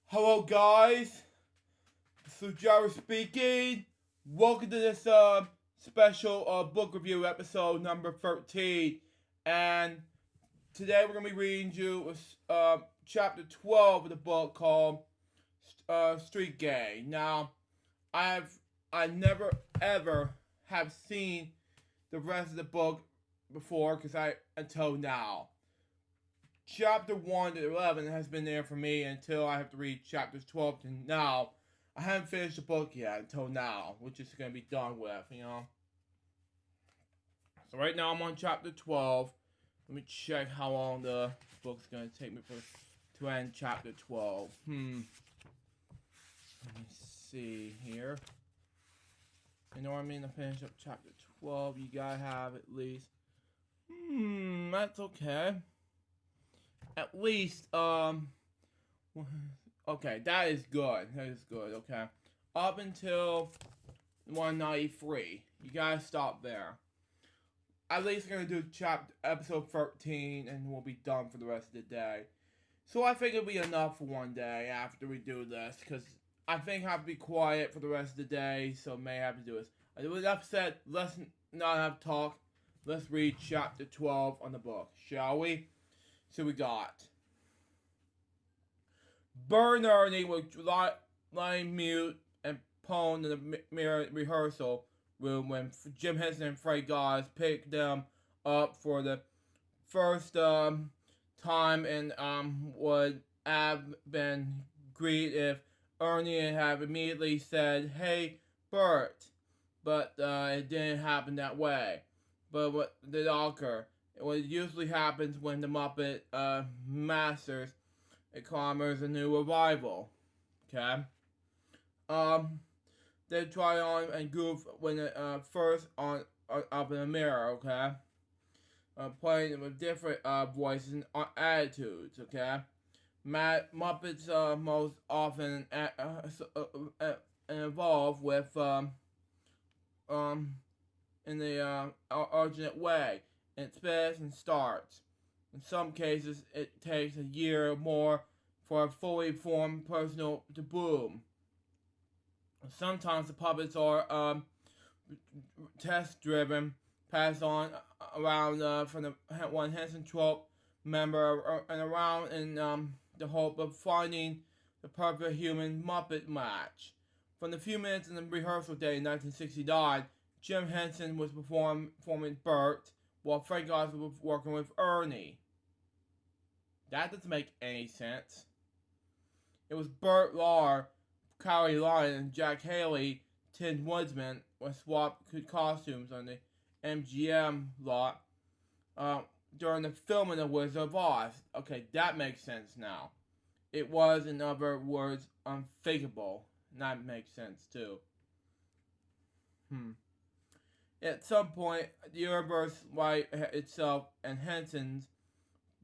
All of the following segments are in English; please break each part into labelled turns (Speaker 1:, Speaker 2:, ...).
Speaker 1: Hello guys, this is Jared speaking. Welcome to this special book review episode number 13. And today we're going to be reading you chapter 12 of the book called Street Gang. Now, I never ever have seen the rest of the book before until now. Chapter 1 to 11 has been there for me until I have to read chapters 12 to now. I haven't finished the book yet until now, which is going to be done with. So right now I'm on chapter 12. Let me check how long the book's going to take me to end chapter 12. Let me see here. In order to finish up chapter 12, you gotta have at least... that's okay. At least, okay, that is good. Okay. Up until 193. You gotta stop there. At least we're gonna do episode 13, and we'll be done for the rest of the day. So I think it'll be enough for one day after we do this, because I think I have to be quiet for the rest of the day, so may have to do this. With that said, let's not have talk. Let's read chapter 12 on the book, shall we? So we got Bert and Ernie were lying mute and prone in the mirror rehearsal room when Jim Henson and Frank Goss picked them up for the first time and would have been great if Ernie had immediately said, "Hey, Bert," but it didn't happen that way. But what did occur? What usually happens when the Muppet masters commerce a new arrival. Okay? They try on and goof when first on up in the mirror, okay? Playing with different voices and attitudes, okay? Muppets most often involved with in the alternate way. It spins and starts. In some cases, it takes a year or more for a fully formed personal to boom. Sometimes the puppets are test-driven, passed on around from the one Henson trope member and around in the hope of finding the perfect human Muppet match. From the few minutes in the rehearsal day in 1969, Jim Henson was performing Bert, while Frank Oz was working with Ernie. That doesn't make any sense. It was Bert Lahr, Cowie Lyon, and Jack Haley, Tin Woodsman, with swapped costumes on the MGM lot during the filming of Wizard of Oz. Okay, that makes sense now. It was, in other words, unthinkable. And that makes sense too. At some point, the universe, like itself and Henson's,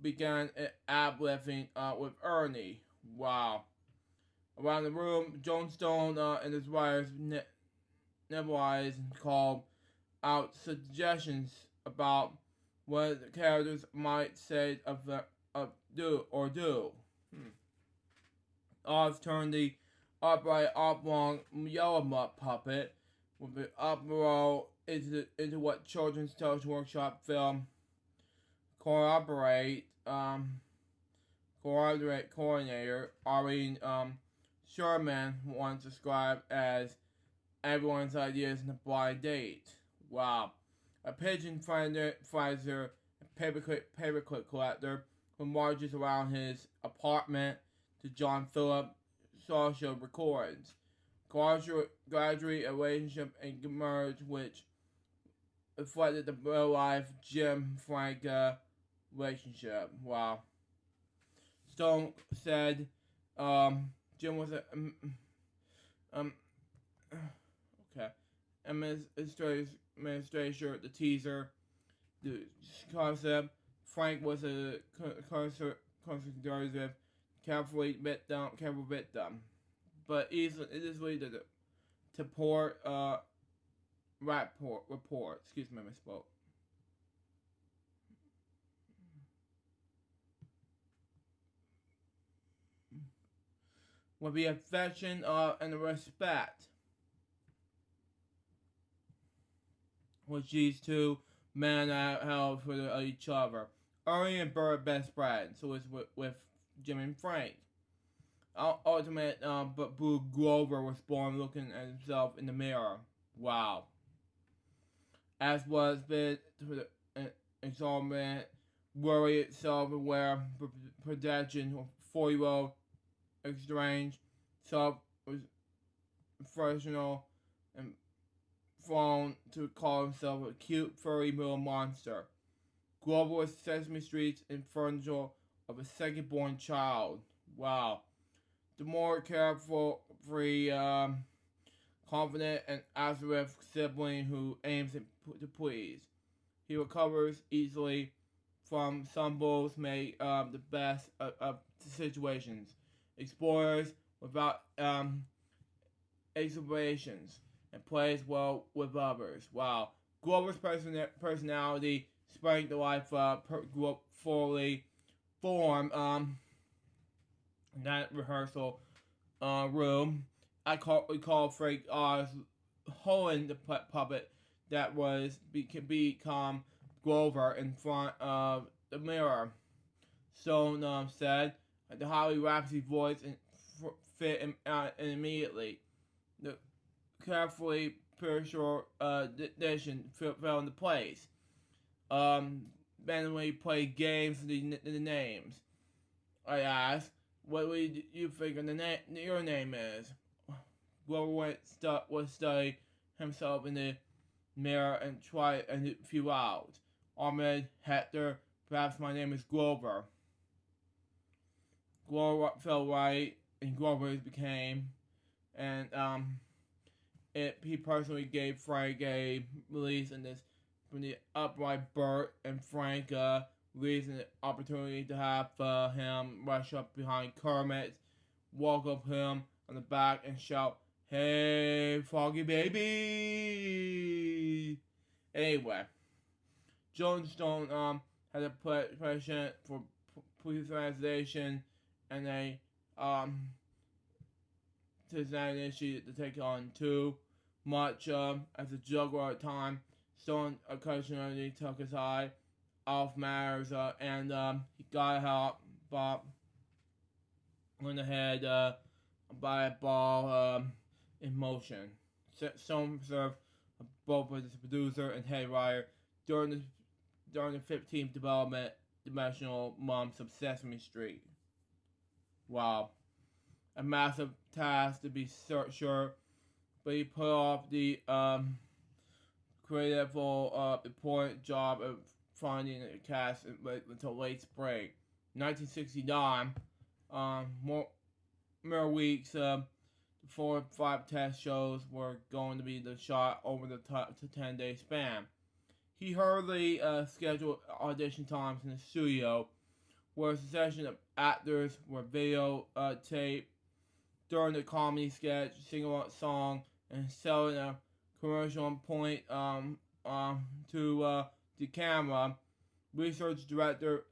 Speaker 1: began uplifting with Ernie. Wow. Around the room, Joan Stone and his writers nebulized and called out suggestions about what the characters might say do. Oz turned the upright oblong yellow mutt puppet with the uproar into what Children's Television Workshop film coordinator Arlene Sherman once described as everyone's ideas in a blind date. Wow. A pigeon finder, a paperclip collector who marches around his apartment to John Philip social recordings. Gradually a relationship emerged which reflected the real-life Jim-Frank relationship. Wow. Stone said Jim was a okay administrator, the teaser, the concept. Frank was a conservative, careful victim, but easily to report. Excuse me, I misspoke. with the affection and the respect which these two men held for each other. Ernie and Bert best friends, so it's with Jim and Frank. Ultimate, but Blue Grover was born looking at himself in the mirror. Wow. As was the exorbitant, worry self-aware projection of 4-year-old exchange, self-professional, and thrown to call himself a cute, furry little monster. Grover was Sesame Street's inferno of a second-born child. Wow. The more careful, free, confident, and assertive sibling who aims to please. He recovers easily from stumbles, make the best of situations. Explores without exacerbations, and plays well with others. Wow. Grover's personality sprang to life fully formed in that rehearsal room. We call Frank Oz holding the puppet that was become Grover in front of the mirror. Stone said the Holly Rhapsody voice fit immediately. The carefully pure addition fell into place. Then we played games with the names. I asked, what would you figure your name is? Grover would study himself in the mirror and try a few out. Ahmed, Hector, perhaps my name is Grover. Grover felt right, and Grover became, and he personally gave Frank a release in this from the upright Bert and Frank released an opportunity to have him rush up behind Kermit, walk up him on the back and shout, "Hey, Froggy baby!" Anyway, Jonestown had a patient for police translation and a initiative to take on too much as a juggler at the time. Stone occasionally took his eye off matters and he got help Bob on the head by a ball in motion. Stone served both as producer and head writer during the 15th dimensional months of Sesame Street. Wow. A massive task to be sure, but he put off the creative important job of finding a cast until late spring. 1969, more weeks, 4 or 5 test shows were going to be shot over the 10-day span. He hurriedly scheduled audition times in the studio, where a succession of actors were videotaped during the comedy sketch, singing a song, and selling a commercial on point to the camera. Research director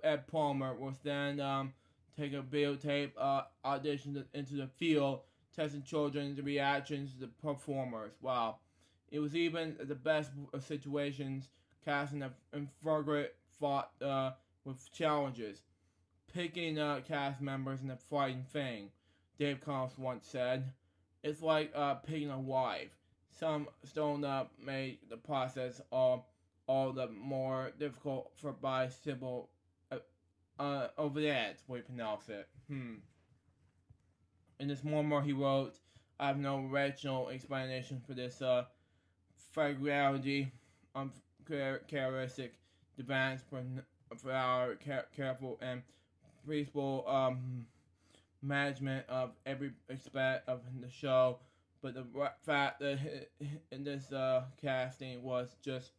Speaker 1: Ed Palmer was then take a videotape audition into the field, testing children's reactions to the performers. Wow. It was even the best of situations, casting and Frogger fought with challenges. Picking cast members in a frightening thing, Dave Collins once said. It's like picking a wife. Some Stone made the process all the more difficult by simple over the edge, way to pronounce it. In this memoir he wrote, I have no rational explanation for this fragility, uncharacteristic demands for our careful and peaceful management of every aspect of the show. But the fact that in this casting was just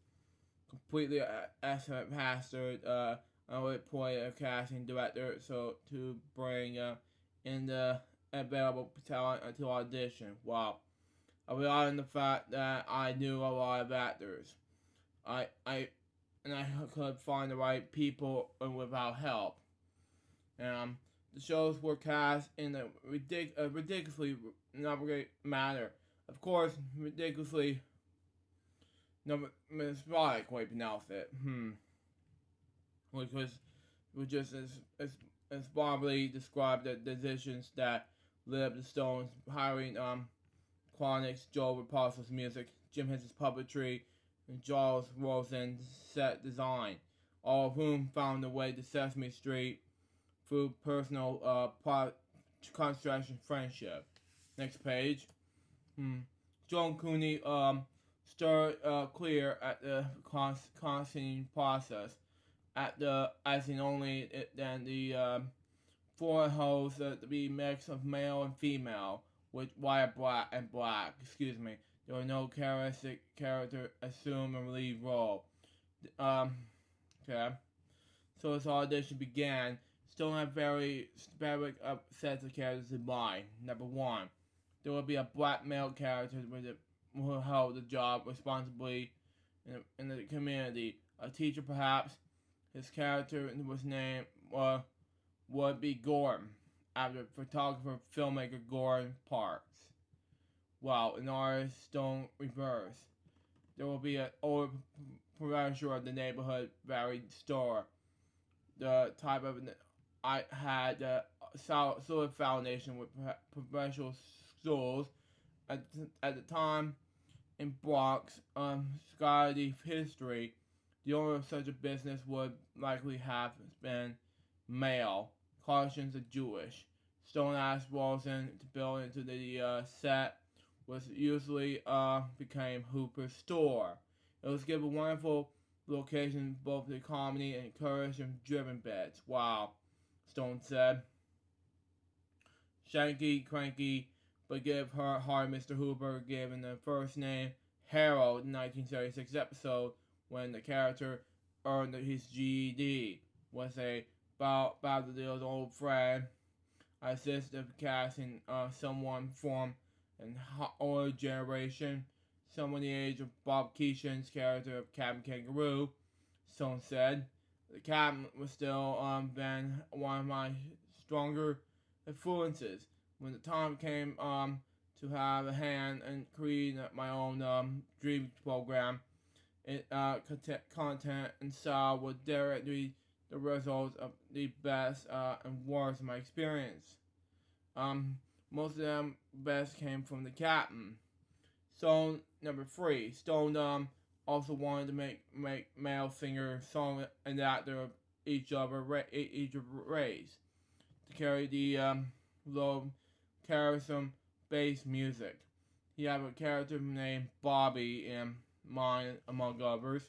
Speaker 1: completely haphazard. I would point a casting director so to bring in the available talent to audition. Wow. I relied on the fact that I knew a lot of actors. I could find the right people without help. The shows were cast in a ridiculously elaborate manner. Of course, ridiculously numismatic way to pronounce it. Which was just as Barbary described the decisions that led the Stones hiring Chronix, Joe Repasso's music, Jim Henson's puppetry, and Charles Rosen's set design, all of whom found their way to Sesame Street through personal concentration friendship. Next page. Joan Cooney stirred clear at the casting process as in only than the four hosts to be mix of male and female with white and black. Excuse me. There were no character assume a lead role. Okay. So as audition began, Stone had very specific sets of characters in mind. Number one, there would be a black male character who held the job responsibly in the community. A teacher, perhaps. His character was named would be Gordon, after photographer filmmaker Gordon Parks. While an artist, Stone reverse. There will be an older professor of the neighborhood varied store. The type of I had a solid foundation with professional schools at the time in Bronx, scholarly history. The owner of such a business would likely have been male. Cautions are Jewish. Stone asked Rosen to build into the set, which usually became Hooper's store. It was given wonderful location, both the comedy and encouragement-driven bits. Wow, Stone said. Shanky, cranky, but give her heart Mr. Hooper, given the first name Harold in 1976 episode when the character earned his GED. Was about the old friend. I assisted casting someone from an older generation, someone the age of Bob Keeshan's character of Captain Kangaroo. Stone said. The Captain was still then one of my stronger influences. When the time came to have a hand in creating my own dream program, content and style would directly the results of the best and worst of my experience. Most of them best came from the Captain. Stone number 3. Stone also wanted to make male singer, song, and actor of each race to carry the low charism based music. He had a character named Bobby in mind, among others.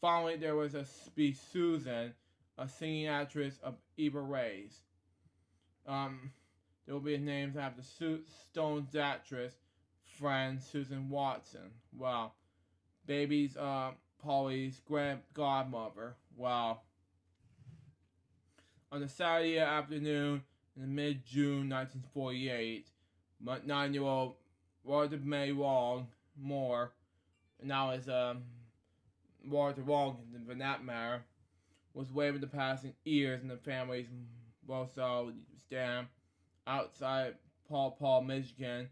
Speaker 1: Finally, there was a Susan, a singing actress of either race. There will be names after Stone's actress friend Susan Watson. Wow. Baby's Polly's godmother. Wow. On a Saturday afternoon in mid-June 1948, 9-year-old Walter May Moore, now is Walter Wong for that matter, was waving the passing ears in the family's Roselle stand outside Paw Paw, Michigan.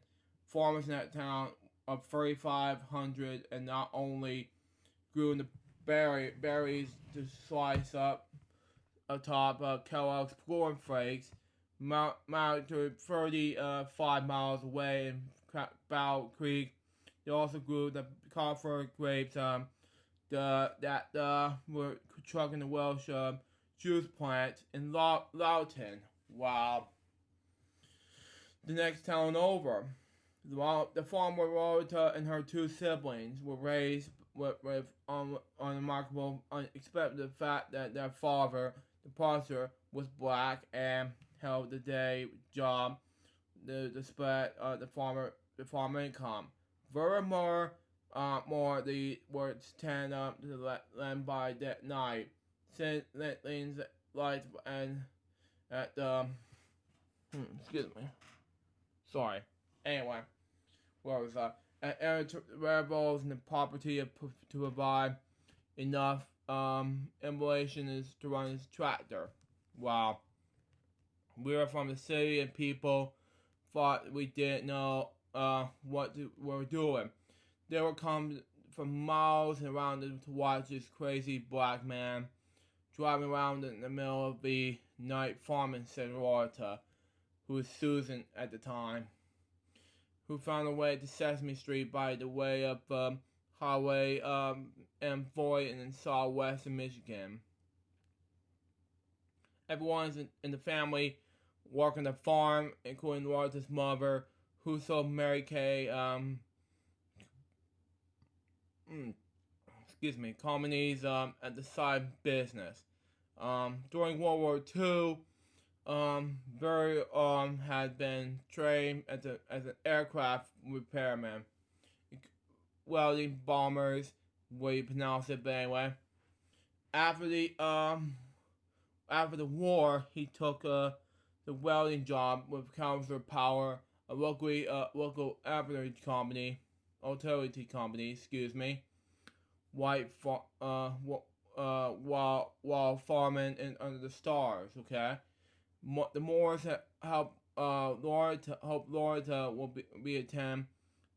Speaker 1: Farmers in that town of 3,500 and not only grew in the berries to slice up atop Kellogg's corn flakes, mounted 35 miles away in Bow Creek. They also grew the Crawford grapes that were trucking the Welsh juice plant in Loughton. Wow. The next town over. The farmer Rhoda and her 2 siblings were raised with unremarkable, unexpected fact that their father, the pastor, was black and held the day job to spread the farmer income. Furthermore, more the words stand up to the land by that night. St. Leon's lights and at the excuse me. Sorry. Anyway, where was I? Rebels and the property to provide enough emulation is to run his tractor. Wow. We were from the city, and people thought we didn't know what we were doing. They would come from miles around to watch this crazy black man driving around in the middle of the night farming Senorita, who was Susan at the time, who found a way to Sesame Street by the way of Highway M40 in southwestern Michigan. Everyone's in the family working the farm, including Loreta's mother, who sold Mary Kay companies at the side business. During World War II, Barry had been trained as an aircraft repairman, welding bombers, where you pronounce it, but anyway. After the war, he took the welding job with Counselor Power, a local artillery company, while farming under the stars. Okay, the Moors helped Loretta will be attend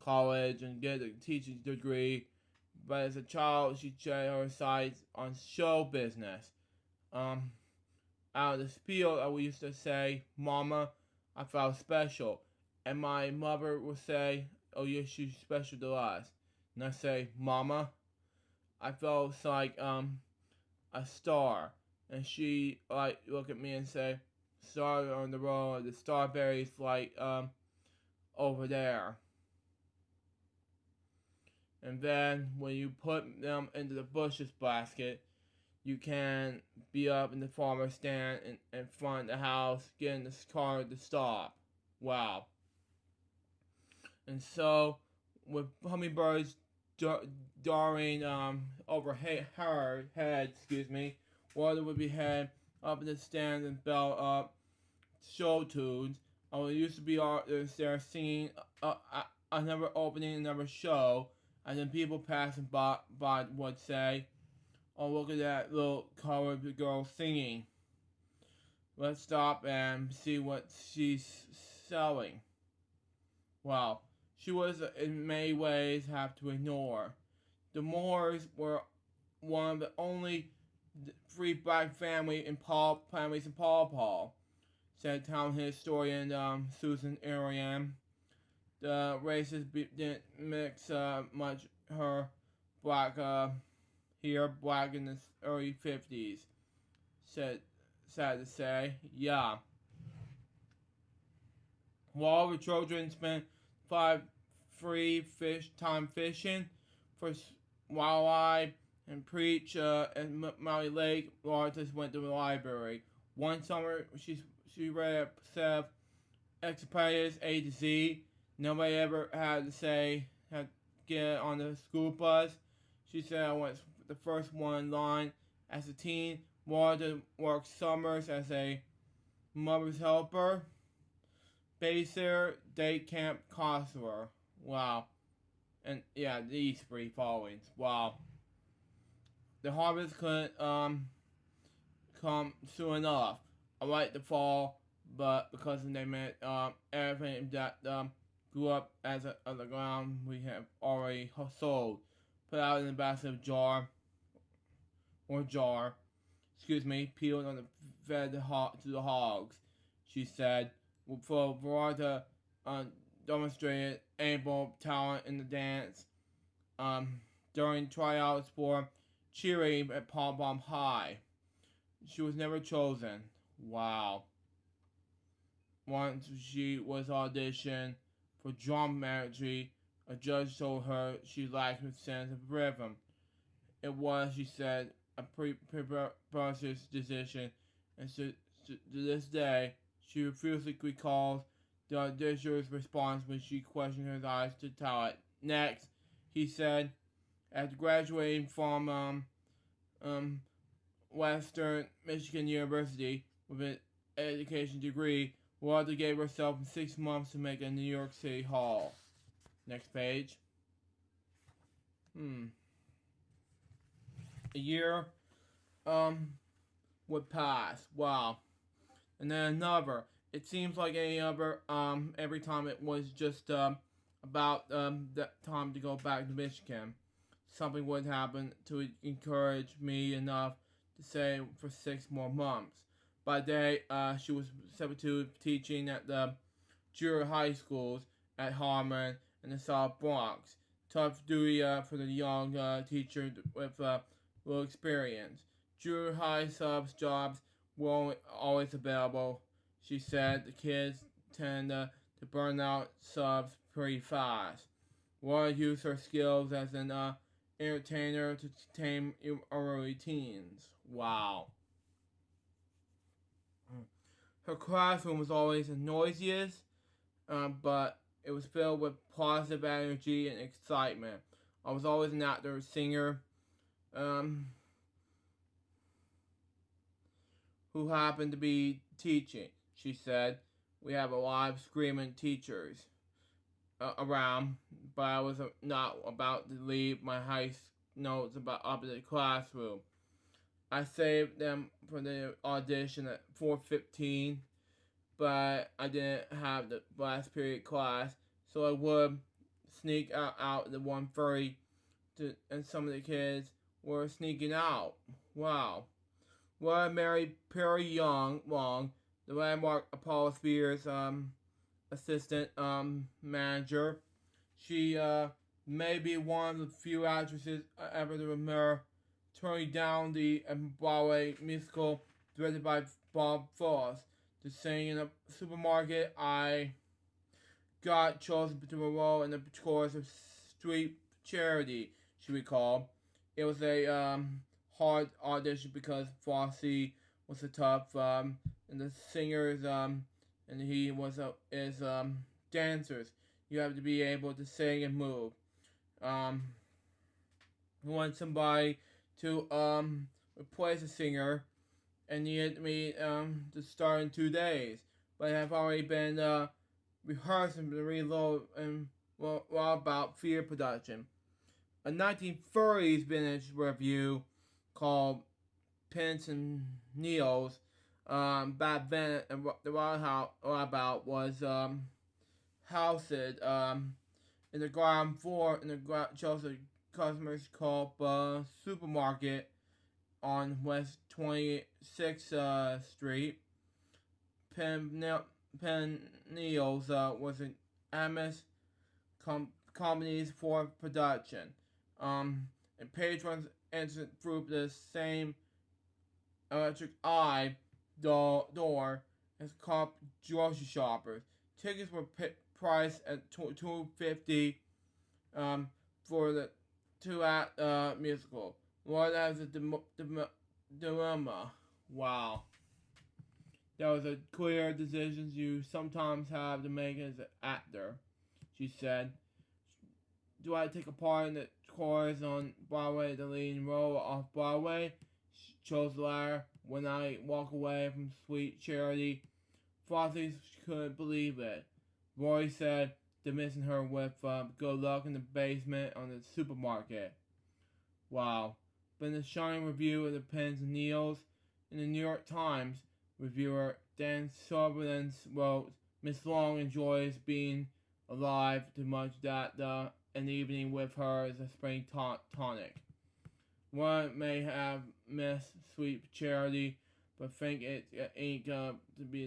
Speaker 1: college and get a teaching degree, but as a child she set her sights on show business. Out of the spiel, I used to say, "Mama, I felt special," and my mother would say, "Oh, yes, she's special to us." And I say, "Mama, I felt like a star," and she look at me and say, "Star on the road, the starberries over there." And then when you put them into the bushes basket, you can be up in the farmer's stand in front of the house, getting the car to stop. Wow. And so, with hummingbirds darting over her head, water would be head up in the stand and bell up show tunes. I used to be there singing another opening, another show, and then people passing by would say, "Oh, look at that little colored girl singing. Let's stop and see what she's selling." Wow. She was, in many ways, have to ignore. The Moores were one of the only free black families in Paw Paw, said town historian Susan Arian. The races didn't mix much. Her black here, black in the early 50s. Sad to say. Yeah. While the children spent 5 free time fishing for wildlife and preach at Maui Lake, Loretta went to the library. One summer, she read a set of Encyclopedias A to Z. Nobody ever had to get on the school bus. She said I was the first one in line. As a teen, Loretta worked summers as a mother's helper, babysitter, day camp counselor. Wow. And yeah, these 3 followings. Wow. The harvest couldn't come soon enough. I like the fall, but because they meant everything that grew up as on the ground we have already sold, put out in a basket jar, peeled on the fed to the hogs. She said, for Veronica demonstrated able talent in the dance during tryouts for cheering at Pom Pom High. She was never chosen. Wow. Once she was auditioned for dramaturgy, a judge told her she lacked a sense of rhythm. It was, she said, a preposterous decision, and to this day, she refuses to recall the auditioner's response when she questioned her eyes to tell it. Next, he said, after graduating from Western Michigan University with an education degree, Walter gave herself 6 months to make a New York City Hall. Next page. A year would pass. Wow. And then another. it seems like any other every time it was just about that time to go back to Michigan. Something would happen to encourage me enough to stay for 6 more months. By day, she was 72 teaching at the junior high schools at Harmon in the South Bronx. Tough duty for the young teacher with little experience. Junior high subs jobs were always available. She said the kids tend to burn out subs pretty fast. Want to use her skills as an entertainer to tame early teens. Wow. Her classroom was always the noisiest, but it was filled with positive energy and excitement. I was always an outdoor singer who happened to be teaching. She said, "We have a lot of screaming teachers around, but I was not about to leave my high notes up in the classroom. I saved them for the audition at 4:15, but I didn't have the last period class, so I would sneak out at 1:30, and some of the kids were sneaking out. Wow." Well, Mary Perry Long, the landmark Apollo Spheres assistant manager. She may be one of the few actresses ever to remember turning down the Broadway musical directed by Bob Fosse to sing in a supermarket. I got chosen to a role in the chorus of Street Charity, she recalled. It was a hard audition because Fosse was a tough, and the singers, and he was dancers. You have to be able to sing and move. He wanted somebody to replace a singer, and needed me to start in 2 days. But I have already been rehearsing the reload and about theater production. A 1930s vintage review called Pins and Needles. Back then, the Wild about was housed in the ground floor in the Chelsea Customers Co-op supermarket on West 26th Street. Penn Needles was an Amos company's for production. And patrons entered through the same electric eye door as cop grocery shoppers. Tickets were priced at $2.50 for the 2-act musical. What as a dilemma. Wow. That was a clear decision you sometimes have to make as an actor, she said. Do I take a part in the chorus on Broadway, the leading role off Broadway? She chose the latter. When I walk away from Sweet Charity, Fosse couldn't believe it. Roy said, dismissing her with good luck in the basement on the supermarket. Wow. But in a shining review of the Pins and Needles in the New York Times, reviewer Dan Sutherland wrote, Miss Long enjoys being alive too much that an evening with her is a spring tonic. One may have missed Sweet Charity, but think it ain't to be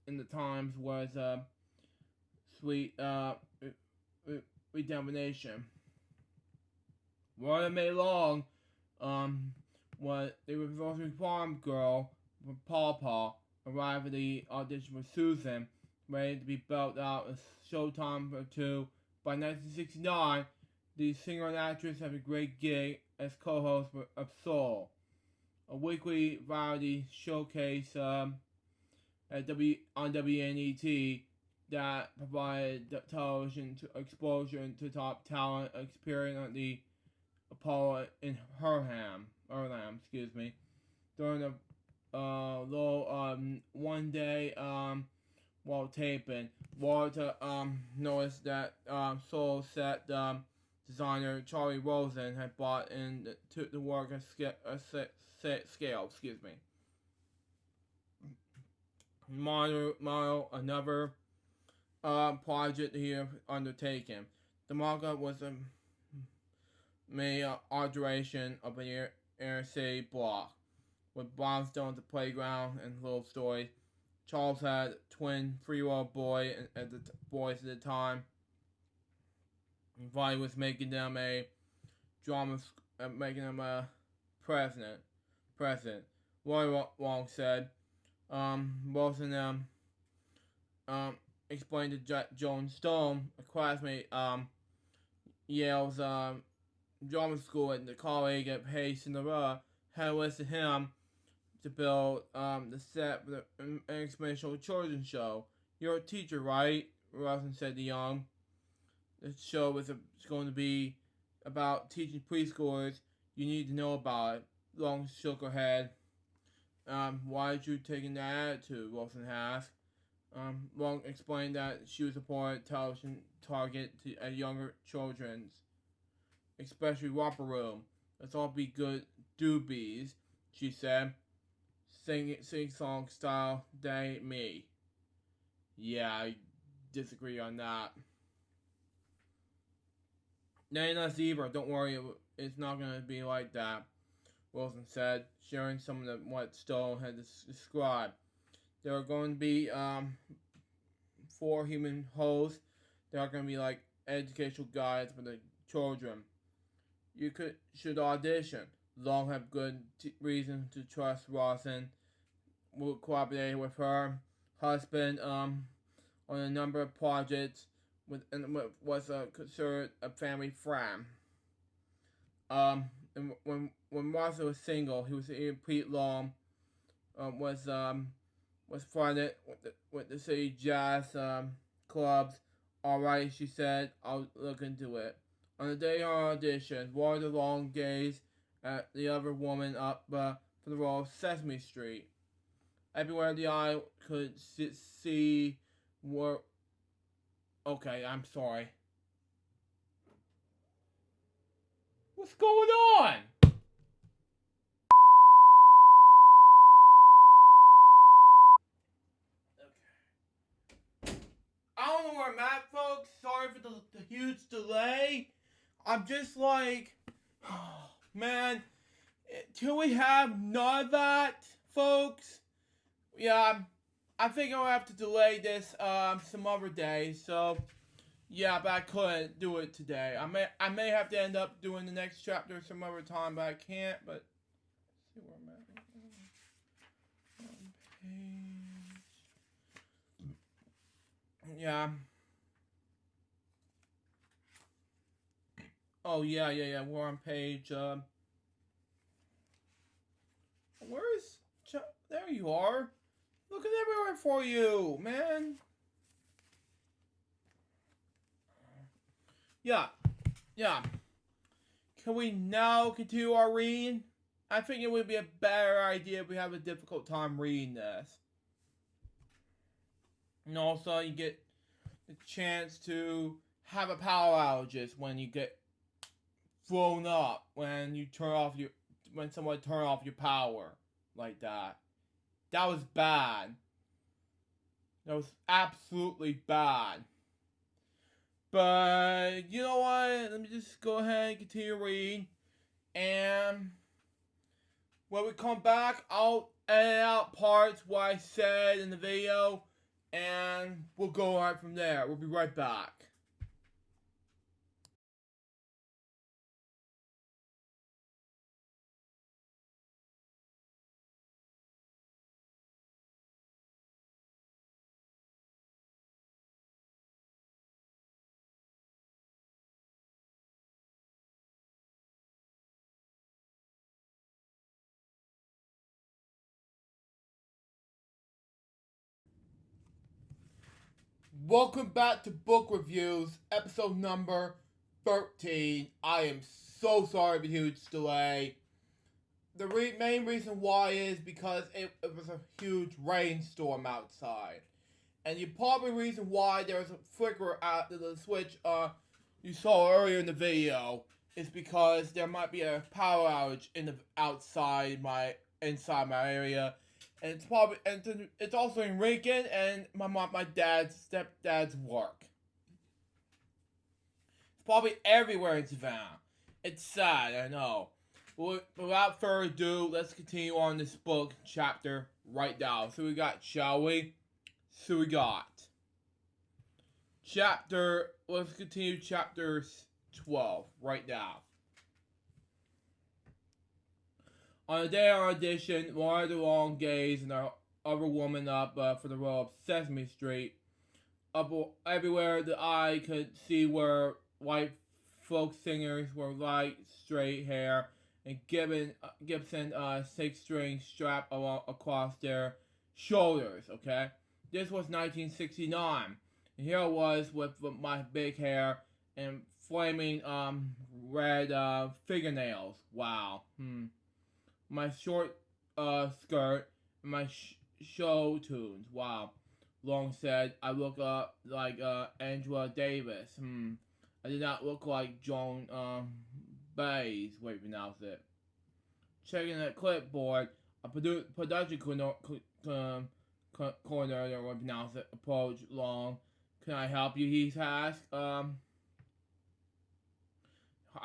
Speaker 1: in the Times was sweet redemption. Roy May Long was the Rosary Farm girl from Paw arrived at the audition with Susan, ready to be built out a Showtime or two. By 1969, the singer and actress had a great gig as co-host of Soul, a weekly variety showcase on WNET that provided television exposure to top talent experience on the Apollo in Earlham, during the low one day while taping. Walter noticed that Soul set designer Charlie Rosen had bought in to the work scale. model another project here undertaken. The manga was a made alteration of an inner city block with brownstones, a playground, and little stories. Charles had a twin 3-year-old boys at the time. And Valley was making them a drama, making them a president. Roy Wong said. Both of them explained to Joan Stone, a classmate, Yale's drama school and the colleague at Page Cinderella had listed him to build the set for an experimental children's show. You're a teacher, right? Rosen said to Young. The show was going to be about teaching preschoolers. You need to know about it. Long shook her head. Why did you take that attitude? Wilson asked. Long explained that she was a poor television target to younger children's, especially Romper Room. Let's all be good doobies, she said. Sing song style, that ain't me. Yeah, I disagree on that. That ain't us either. Don't worry, it's not gonna be like that, Wilson said, sharing some of what Stone had described. There are going to be 4 human hosts. They are going to be like educational guides for the children. You should audition. Long have good reason to trust Rawson. Will cooperate with her husband on a number of projects and was considered a family friend. And when Rawson was single, he was in Pete Long was funded with the city jazz clubs. Alright, she said, I'll look into it. On the day of our audition, Walter Long gazed at the other woman up for the role of Sesame Street. Everywhere the eye could see were... Okay, I'm sorry. What's going on? I don't know where I'm at, folks. Sorry for the huge delay. I'm just like, oh, man, till we have none of that, folks. Yeah, I think I'll have to delay this some other day. So, yeah, but I couldn't do it today. I may have to end up doing the next chapter some other time, but I can't. But let's see where I'm at. Yeah. Oh, yeah. We're on page, where's... There you are. Looking everywhere for you, man. Yeah. Can we now continue our reading? I think it would be a better idea if we have a difficult time reading this. And also, you get the chance to have a power outage when you get thrown up, when someone turn off your power like that. That was bad. That was absolutely bad. But you know what? Let me just go ahead and continue reading. And when we come back, I'll edit out parts what I said in the video. And we'll go right from there. We'll be right back. Welcome back to Book Reviews, episode number 13. I am so sorry for the huge delay. The main reason why is because it was a huge rainstorm outside. And the probably reason why there was a flicker at the switch you saw earlier in the video is because there might be a power outage inside my area. and it's also in Lincoln and my dad's stepdad's work. It's probably everywhere in Savannah. It's sad, I know. Without further ado, let's continue on this book chapter right now. So we got, shall we? So we got let's continue chapter 12 right now. On the day of our audition, Laura DeLong gazed and our other woman up for the role of Sesame Street. Up everywhere the eye could see were white folk singers with light, straight hair and Gibson 6-string strap across their shoulders, okay? This was 1969. And here I was with my big hair and flaming red fingernails. Wow. My short skirt and my show tunes. Wow. Long said, I look like Angela Davis. I did not look like Joan Baez. Wait, pronounce it. Checking the clipboard, a production coordinator, or pronounce it, approached Long. Can I help you? He asked. I'm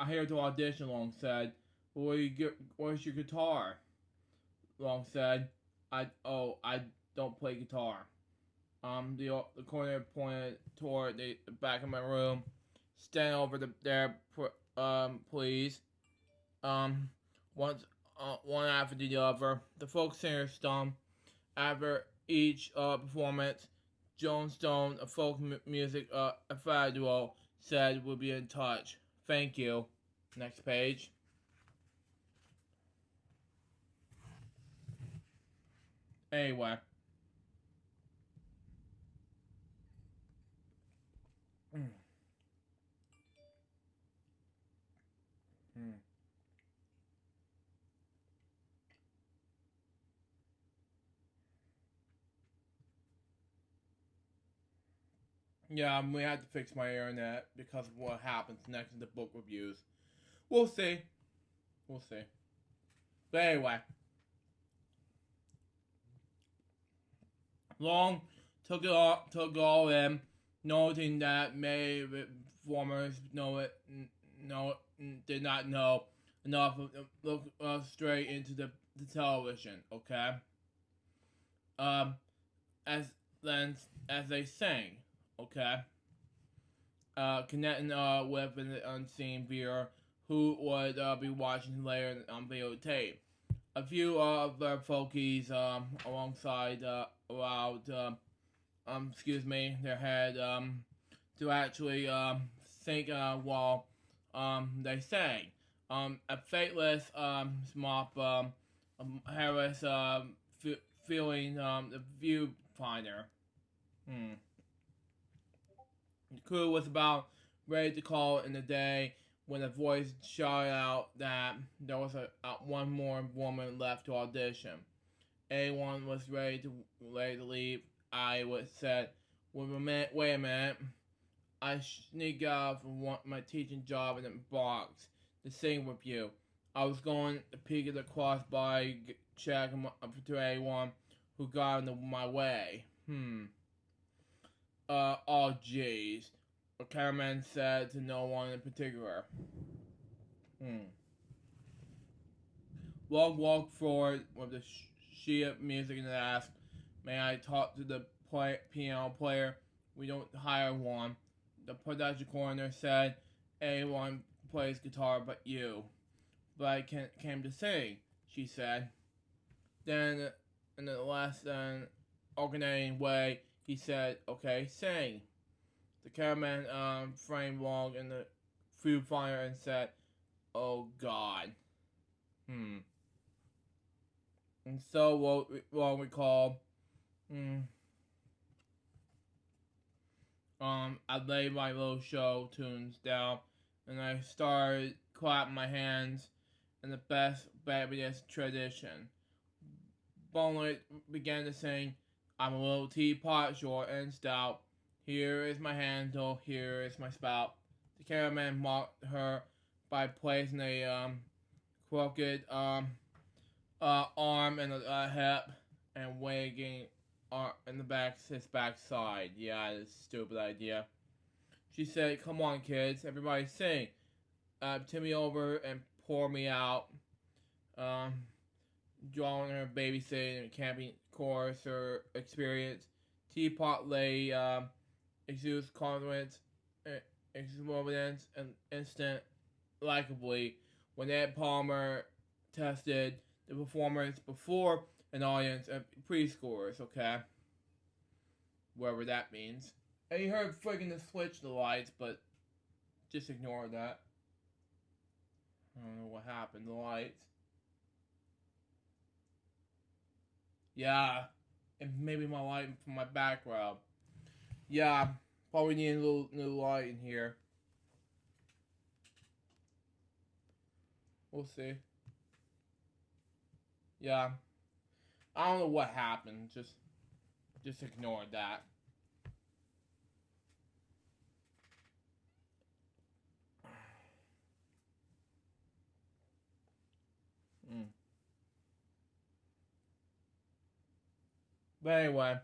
Speaker 1: here to audition, Long said. Where's your guitar? Long said, I don't play guitar. The coordinator pointed toward the back of my room. Stand over there, please. One after the other. The folk singer stummed. After each performance, Joan Stone, a folk music duo, said we'll be in touch. Thank you. Next page. Anyway. Yeah, we had to fix my internet because of what happens next in the book reviews. We'll see. We'll see. But anyway. Long took it all in, noting that many performers did not know enough to look straight into the television, okay? As they sang, okay? Connecting with an unseen viewer who would be watching later on videotape. A few of their folkies alongside allowed their head to actually think while they sang. A fateless mop Harris feeling the viewfinder. The crew was about ready to call in the day when a voice shouted out that there was one more woman left to audition. Everyone was ready to leave. I said, wait a minute. I sneaked out from my teaching job in the box to sing with you. I was going to peek at the crossbar, check to anyone who got in my way. Oh jeez. The cameraman said to no one in particular. Long walked forward with the sheet of music and asked, may I talk to the piano player? We don't hire one. The production coordinator said, anyone plays guitar but you. But I came to sing, she said. Then, in the less than organizing way, he said, okay, sing. The cameraman framed Long in the viewfinder and said, oh God. And so Long recalled, I laid my little show tunes down and I started clapping my hands in the best Baptist tradition. Bonnet began to sing, I'm a little teapot, short and stout. Here is my handle, here is my spout. The cameraman mocked her by placing a crooked arm and a hip and wagging in the back his backside. Yeah, that's a stupid idea. She said, "Come on, kids, everybody sing. Tip me over and pour me out." Um, Drawing her babysitting and camping course or experience. Teapot lay exudes confidence, exuberance, and instant likably when Ed Palmer tested the performance before an audience of preschoolers, okay? Whatever that means. And you heard friggin' the switch the lights, but just ignore that. I don't know what happened, the lights. Yeah, and maybe my light from my background. Yeah, probably need a little new light in here. We'll see. Yeah, I don't know what happened. Just ignore that. Mm. But anyway,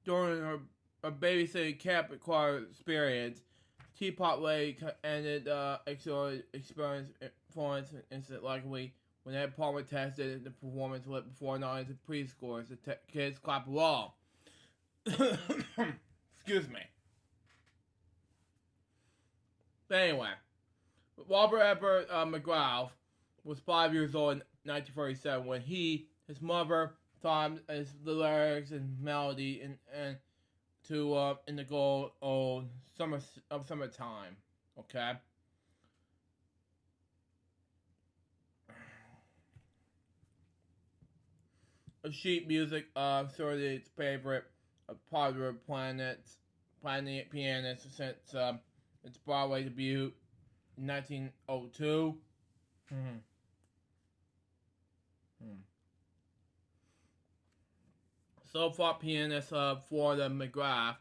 Speaker 1: during her babysitting camp choir experience, Teapot Lake ended experience performance instant likely when Ed Palmer tested the performance with before an audience of preschoolers. The kids clap along. Excuse me. But anyway, Robert Edward McGrath was 5 years old in 1947 when he, his mother, taught him the lyrics and melody to in the good old summertime. Okay. A sheet music sort of its favorite popular planet pianist since its Broadway debut in 1902. Hmm. So-far pianist Florida McGrath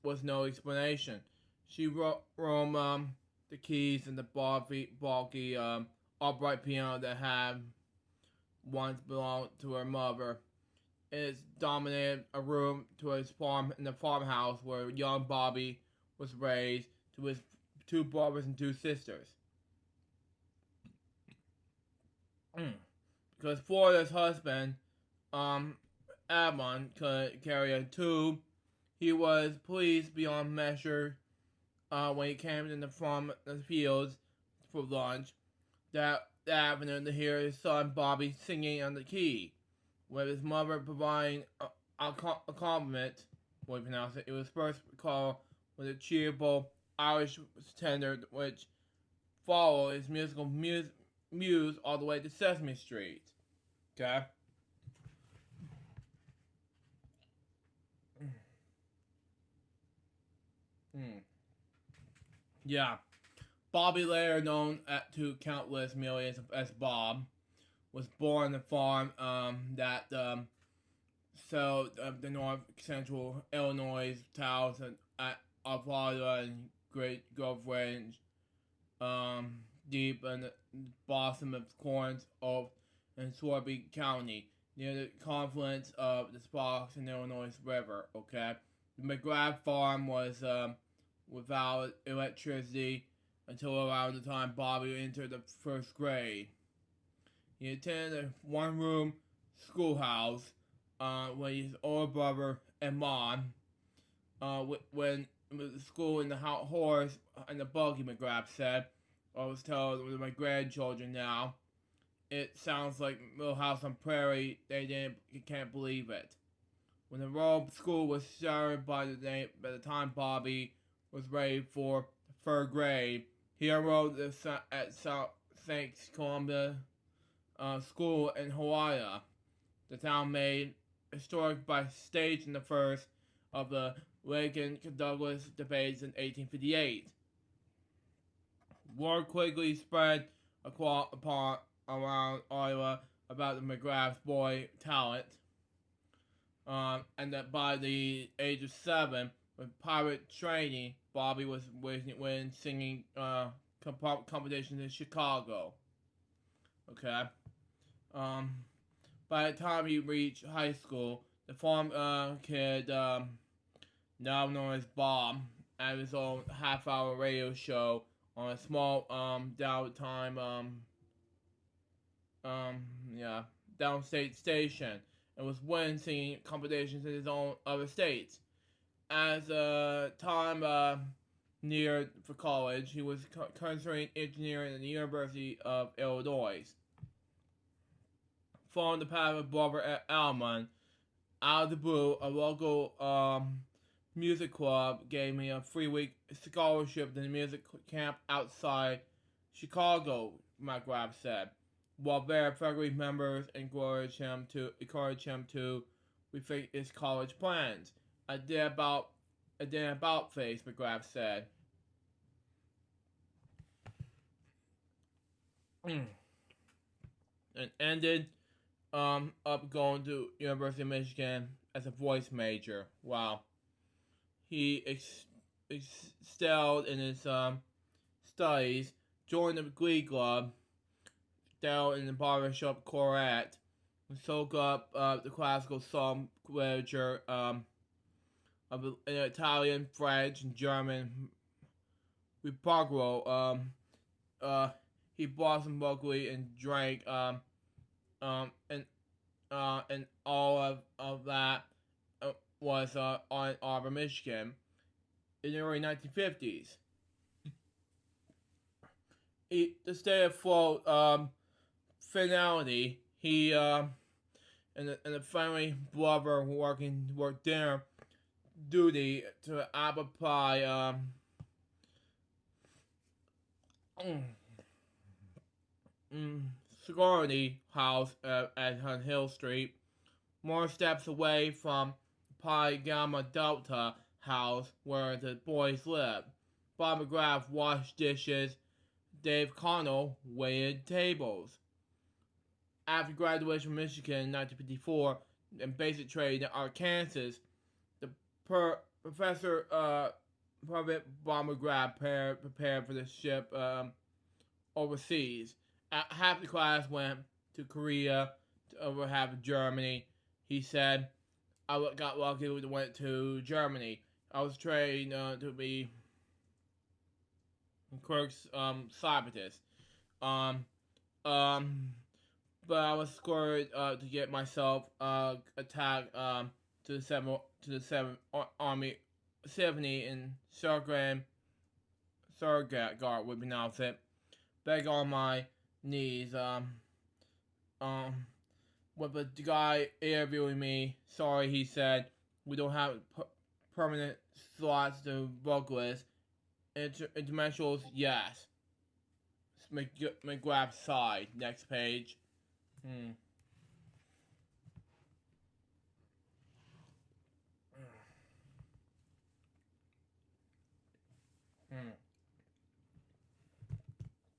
Speaker 1: was no explanation. She roamed the keys and the bulky upright piano that had once belonged to her mother. It dominated a room to his farm in the farmhouse where young Bobby was raised to his 2 brothers and 2 sisters. Because Florida's husband, Admon, could carry a tube, he was pleased beyond measure when he came in from the fields for lunch that afternoon to hear his son Bobby singing on the key, with his mother providing a compliment. We pronounce it. It was first recalled with a cheerful Irish tenor, which followed his musical muse all the way to Sesame Street. Okay. Yeah. Bobby, later known to countless millions as Bob, was born on a farm that so the north central Illinois towns at Florida and Great Gulf Range, deep in the bottom of Corinth of and Swarby County, near the confluence of the Sparks and Illinois River. Okay, the McGrath farm was without electricity until around the time Bobby entered the first grade. He attended a one-room schoolhouse with his older brother and mom. When the school in the horse and the buggy, McGrath said, I was told with my grandchildren now. It sounds like Little House on Prairie. They can't believe it. When the rural school was started by the time Bobby was ready for the 3rd grade, he enrolled at South St. Columbia School in Hawaii. The town made historic by staging the first of the Lincoln-Douglas debates in 1858. Word quickly spread around Iowa about the McGrath's boy talent, and that by the age of 7, with pirate training, Bobby was winning singing competitions in Chicago. Okay. By the time he reached high school, the farm kid, now known as Bob, had his own half-hour radio show on a small downtime um yeah downstate station, and was winning singing competitions in his own other states. As time neared for college, he was considering engineering at the University of Illinois. Following the path of Barbara Almond, out of the blue, a local music club gave me a 3-week scholarship to the music camp outside Chicago, McGrath said. While there, faculty members encouraged him to rethink his college plans. I did about face, McGrath said. And ended up going to University of Michigan as a voice major. Wow. He excelled in his studies, joined the Glee Club, dabbled in the barbershop quartet, and soaked up the classical song literature of Italian, French, and German repertoire. He blossomed locally and drank and all of that was on Ann Arbor, Michigan in the early 1950s. To stay afloat, finality, he and the family brother worked dinner duty to apple pie sorority house at Hunt Hill Street, more steps away from Pi Gamma Delta house where the boys lived. Bob McGrath washed dishes. Dave Connell waited tables. After graduation from Michigan in 1954 and basic trade in Arkansas, the professor Private Bob McGrath prepared for the ship overseas. Half the class went to Korea, the other half to Germany. He said, I got lucky and went to Germany. I was trained to be Kirk's scientist. But I was scored to get myself attacked to the 7th Army 70 in Sargard would pronounce it. Beg on my knees. With the guy interviewing me, sorry, he said, we don't have permanent slots to vocalists. Interventionals, yes. McGrath sighed. Next page.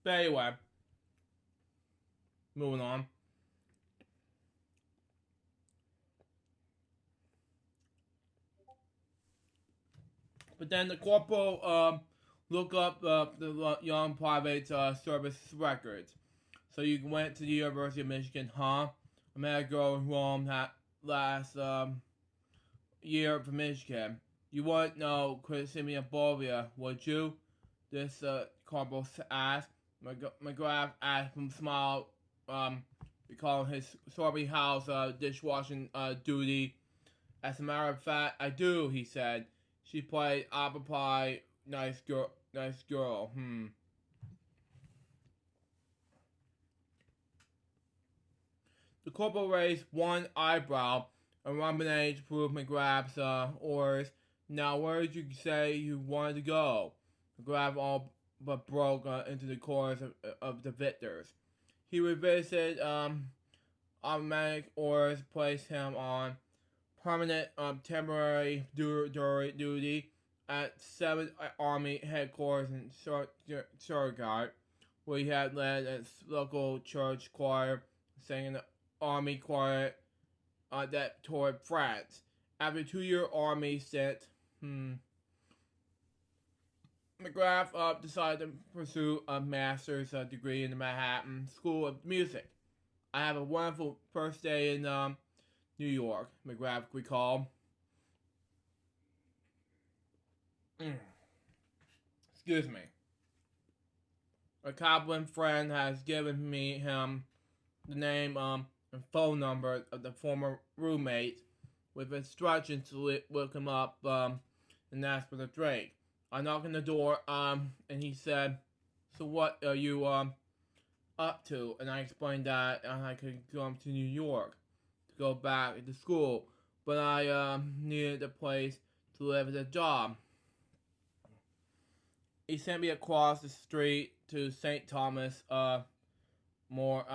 Speaker 1: But anyway, moving on. But then the corporal looked up the young private's service records. So you went to the University of Michigan, huh? I met a girl in Rome that last year from Michigan. You wouldn't know Simeon Bolivia, would you? This corporal asked. McGrath asked him, smiled, recalling his sorry house dishwashing duty. As a matter of fact, I do, he said. She played apple pie, nice girl. The corporal raised one eyebrow and ruminated to prove McGrath's orders. Now, where did you say you wanted to go? McGrath all but broke into the chorus of the victors. He revisited automatic orders, placed him on permanent temporary duty at 7th Army Headquarters in Stuttgart, where he had led its local church choir, sang the Army choir that toured France. After a 2-year Army stint, McGrath decided to pursue a master's degree in the Manhattan School of Music. I have a wonderful first day in New York, McGrath recalled. Excuse me. A Copland friend has given me him the name and phone number of the former roommate with instructions to look him up and ask for the Drake. I knocked on the door and he said, "So what are you up to?" And I explained that I could come to New York to go back to school, but I needed a place to live and a job. He sent me across the street to St. Thomas More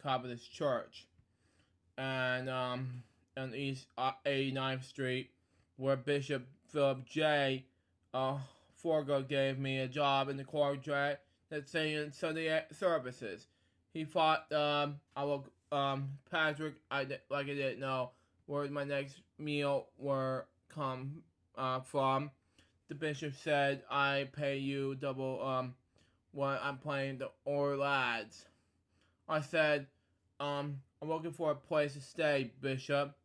Speaker 1: Calvinist Church, and on East 89th Street, where Bishop Philip J. Forgo gave me a job in the choir that sang Sunday services. He thought I would Patrick. I didn't know where my next meal were come from. The bishop said, "I pay you double when I'm playing the Lads." I said, I'm looking for a place to stay, Bishop.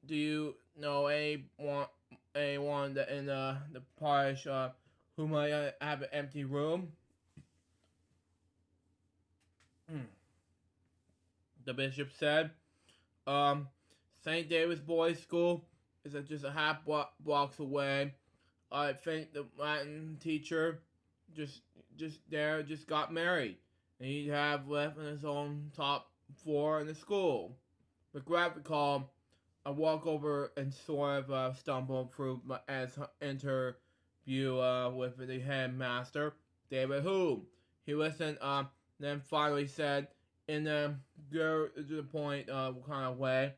Speaker 1: Do you know anyone that in the parish who might have an empty room?" The bishop said, "St. David's Boys School is just a half blocks away. I think the Latin teacher just got married, and he'd have left on his own top floor in the school." McGrath recalled, "I walk over and sort of stumble through my interview with the headmaster, David Hume. He listened, then finally said, in a go to the point kind of way,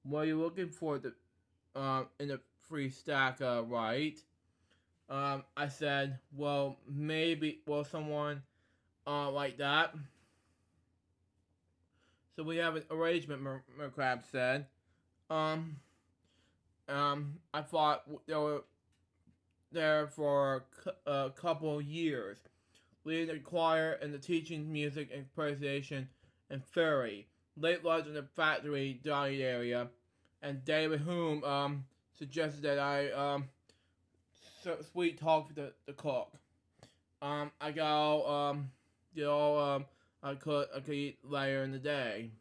Speaker 1: 'What are you looking for in the free stack, right?' I said, 'Well, maybe, someone like that.' So we have an arrangement," McCrabb said. I thought they were there for a couple of years, leading the choir and the teaching music improvisation and theory, late lunch in the factory dining area, and David Hume suggested that I sweet talk with the cook. I got I could eat later in the day.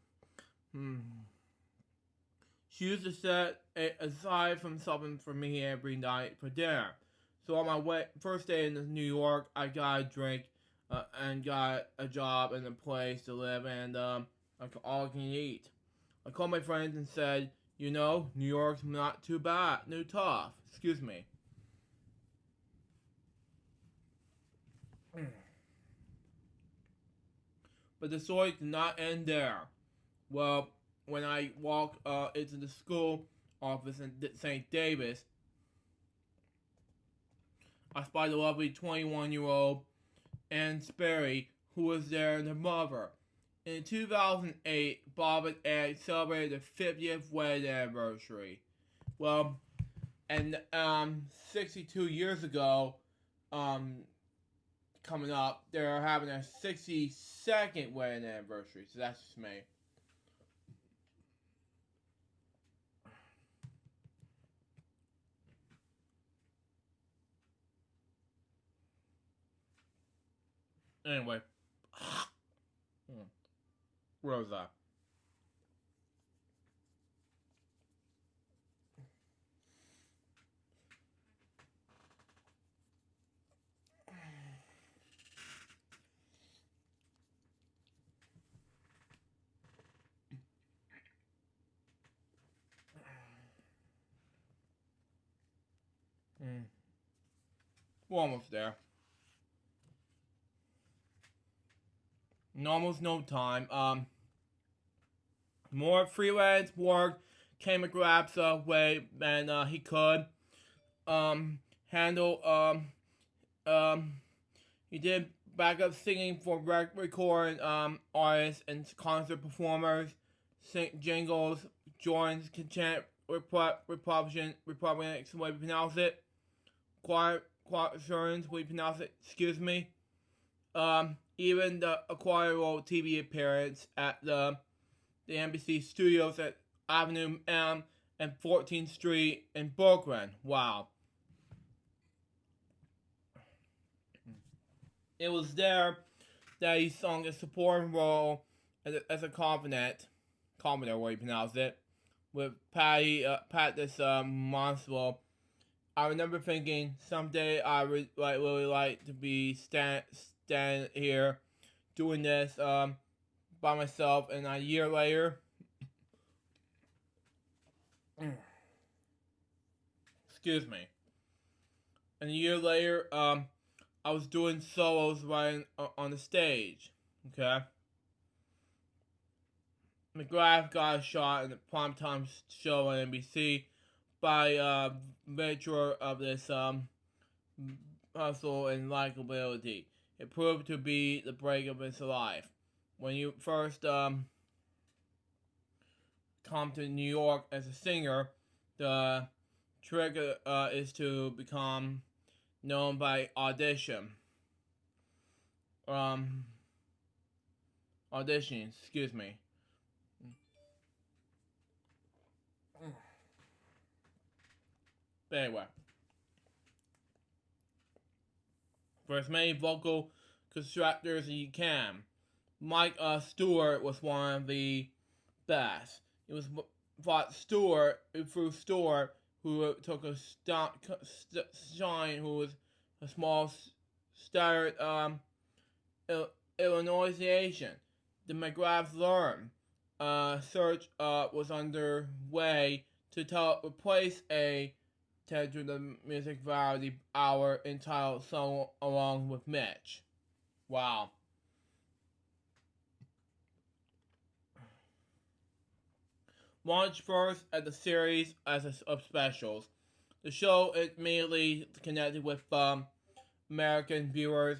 Speaker 1: She used to set aside from something for me every night for dinner. So on my first day in New York, I got a drink and got a job and a place to live, and all I can eat. I called my friends and said, New York's not too bad, no tough. Excuse me. But the story did not end there. Well, when I walked into the school office in St. Davis, I spied a lovely 21-year-old Anne Sperry, who was there and her mother. In 2008, Bob and Ed celebrated their 50th wedding anniversary. Well, and 62 years ago, coming up, they're having a 62nd wedding anniversary. So that's just me. Anyway. Rosa. We're almost there. Almost no time. More freelance work came McGrath's way than he could handle. He did backup singing for recording artists and concert performers, sing jingles, joins content Republicans, way we pronounce it, choir Quaternions, we pronounce it, excuse me. Even the acquired TV appearance at the NBC studios at Avenue M and 14th Street in Brooklyn. Wow. It was there that he sung a supporting role as a Commodore, where you pronounce it, with Pat this Monstro. I remember thinking someday I would really like to be stand here doing this by myself, and a year later, excuse me, and a year later, I was doing solos right on the stage. Okay. McGrath got a shot in the primetime show on NBC by virtue of this hustle and likability. It proved to be the break of his life. When you first come to New York as a singer, the trick is to become known by auditioning, excuse me. But anyway, for as many vocal constructors as you can, Mike Stewart was one of the best. It was thought Stewart, who took a shine, who was a small, stuttered Illinois Asian. The McGraths learned search was underway to replace a to the Music Variety Hour entitled Song Along with Mitch. Wow. Launched first at the series of specials. The show immediately connected with American viewers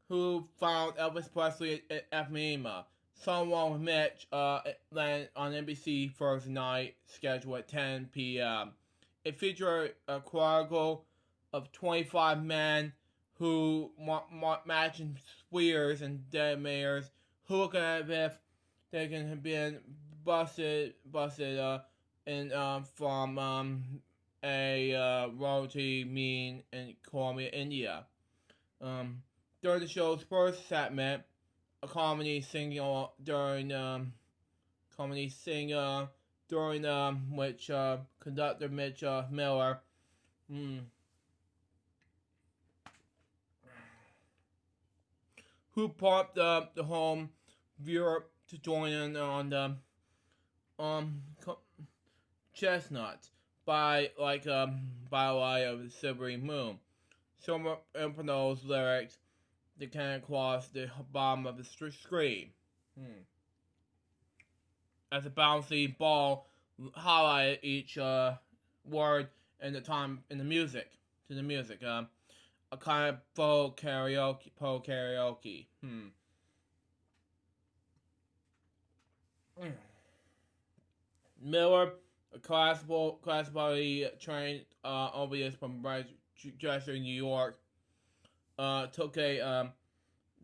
Speaker 1: who found Elvis Presley at Epimema. Song Along with Mitch landed on NBC Thursday night, scheduled at 10 p.m. It featured a chronicle of 25 men who matching swears and dead mayors who look at if they can have been busted from a royalty meeting in Colombia, India. During the show's first segment, a comedy singing during which conductor Mitch Miller who prompted the home viewer to join in on the Chestnuts by way of the Silvery Moon. Some of those lyrics that came across the bottom of the screen. As a bouncy ball highlighted each word and the time in the music. A kind of faux karaoke. Miller, a classically trained obvious from Rochester, New York, took a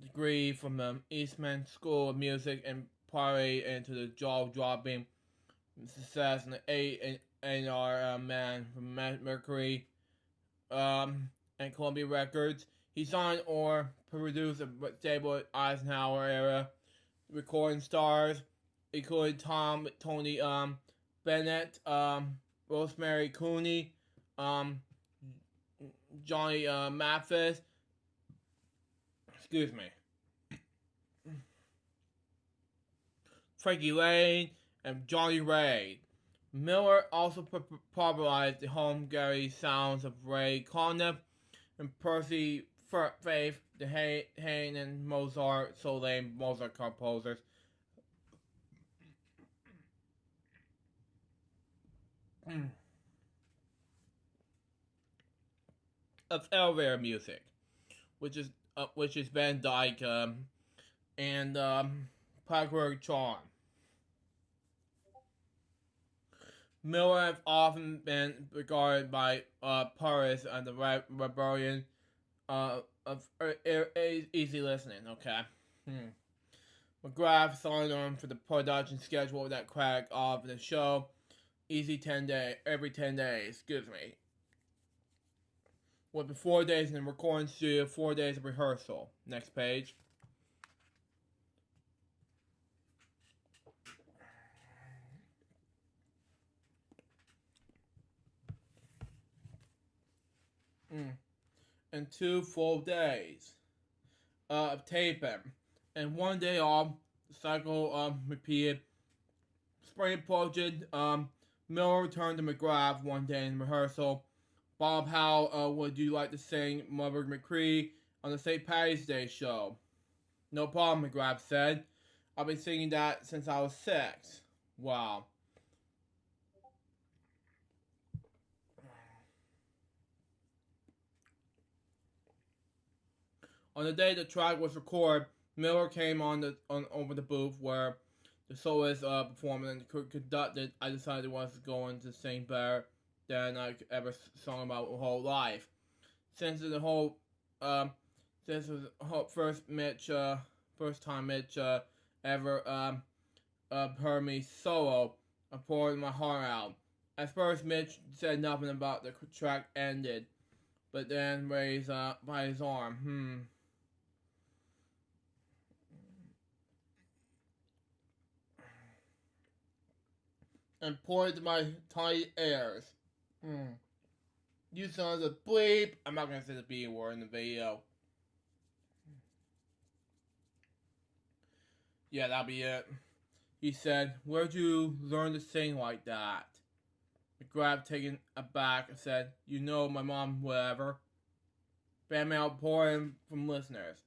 Speaker 1: degree from the Eastman School of Music and parlayed into the jaw-dropping success in the A&R man from Mercury and Columbia Records. He signed or produced a stable Eisenhower era recording stars, including Tony Bennett, Rosemary Clooney, Johnny Mathis, excuse me, Frankie Lane, and Johnny Ray. Miller also popularized the home-Gary sounds of Ray Conniff and Percy Faith, the Haydn and Mozart, Mozart composers. Of elevator music, which is Van Dyke and Parkway Charm. Miller has often been regarded by purists as the rebellion easy listening. Okay. McGrath signed on for the production schedule that crack of the show. Easy 10 day every 10 days. Excuse me. With 4 days in the recording studio, 4 days of rehearsal. Next page. And 2 full days of taping. And 1 day off. The cycle repeated. Spring approached. Miller returned to McGrath 1 day in rehearsal. Bob, how would you like to sing Mother McCree on the St. Patty's Day show? No problem, McGrath said. I've been singing that since I was 6. Wow. On the day the track was recorded, Miller came over the booth where the soloist performed and conducted. I decided I was going to sing better than I ever sung about my whole life. Since the whole, this was first time Mitch ever heard me solo. I poured my heart out. At first, Mitch said nothing about the track ended, but then raised by his arm. And pointed to my tiny ears. You sons of bleep. I'm not gonna say the B word in the video. Yeah, that'll be it. He said, "Where'd you learn to sing like that?" McGrath, taken aback, said, "You know my mom, whatever." Fan mail pouring from listeners.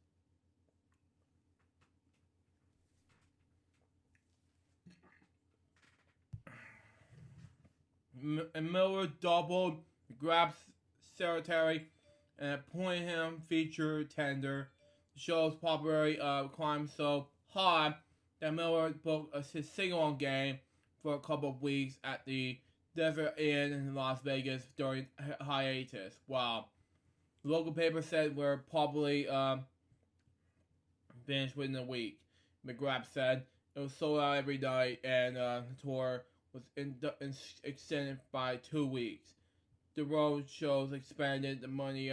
Speaker 1: And Miller doubled McGrath's secretary and appointed him feature tender. The show's popularity climbed so high that Miller booked his sing-along game for a couple of weeks at the Desert Inn in Las Vegas during hiatus. Wow. The local paper said we're probably finished within a week. McGrath said it was sold out every night, and the tour was extended by 2 weeks. The road shows expanded, the money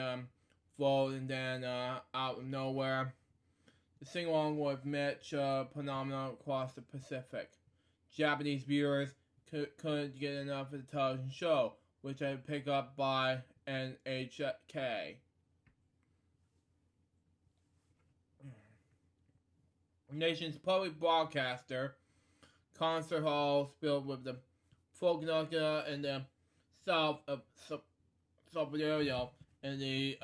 Speaker 1: flowed, and then out of nowhere, the sing-along with Mitch phenomenon across the Pacific. Japanese viewers couldn't get enough of the television show, which had picked up by NHK. The nation's public broadcaster, concert halls filled with the folk nostalgia and the south of Somalia and the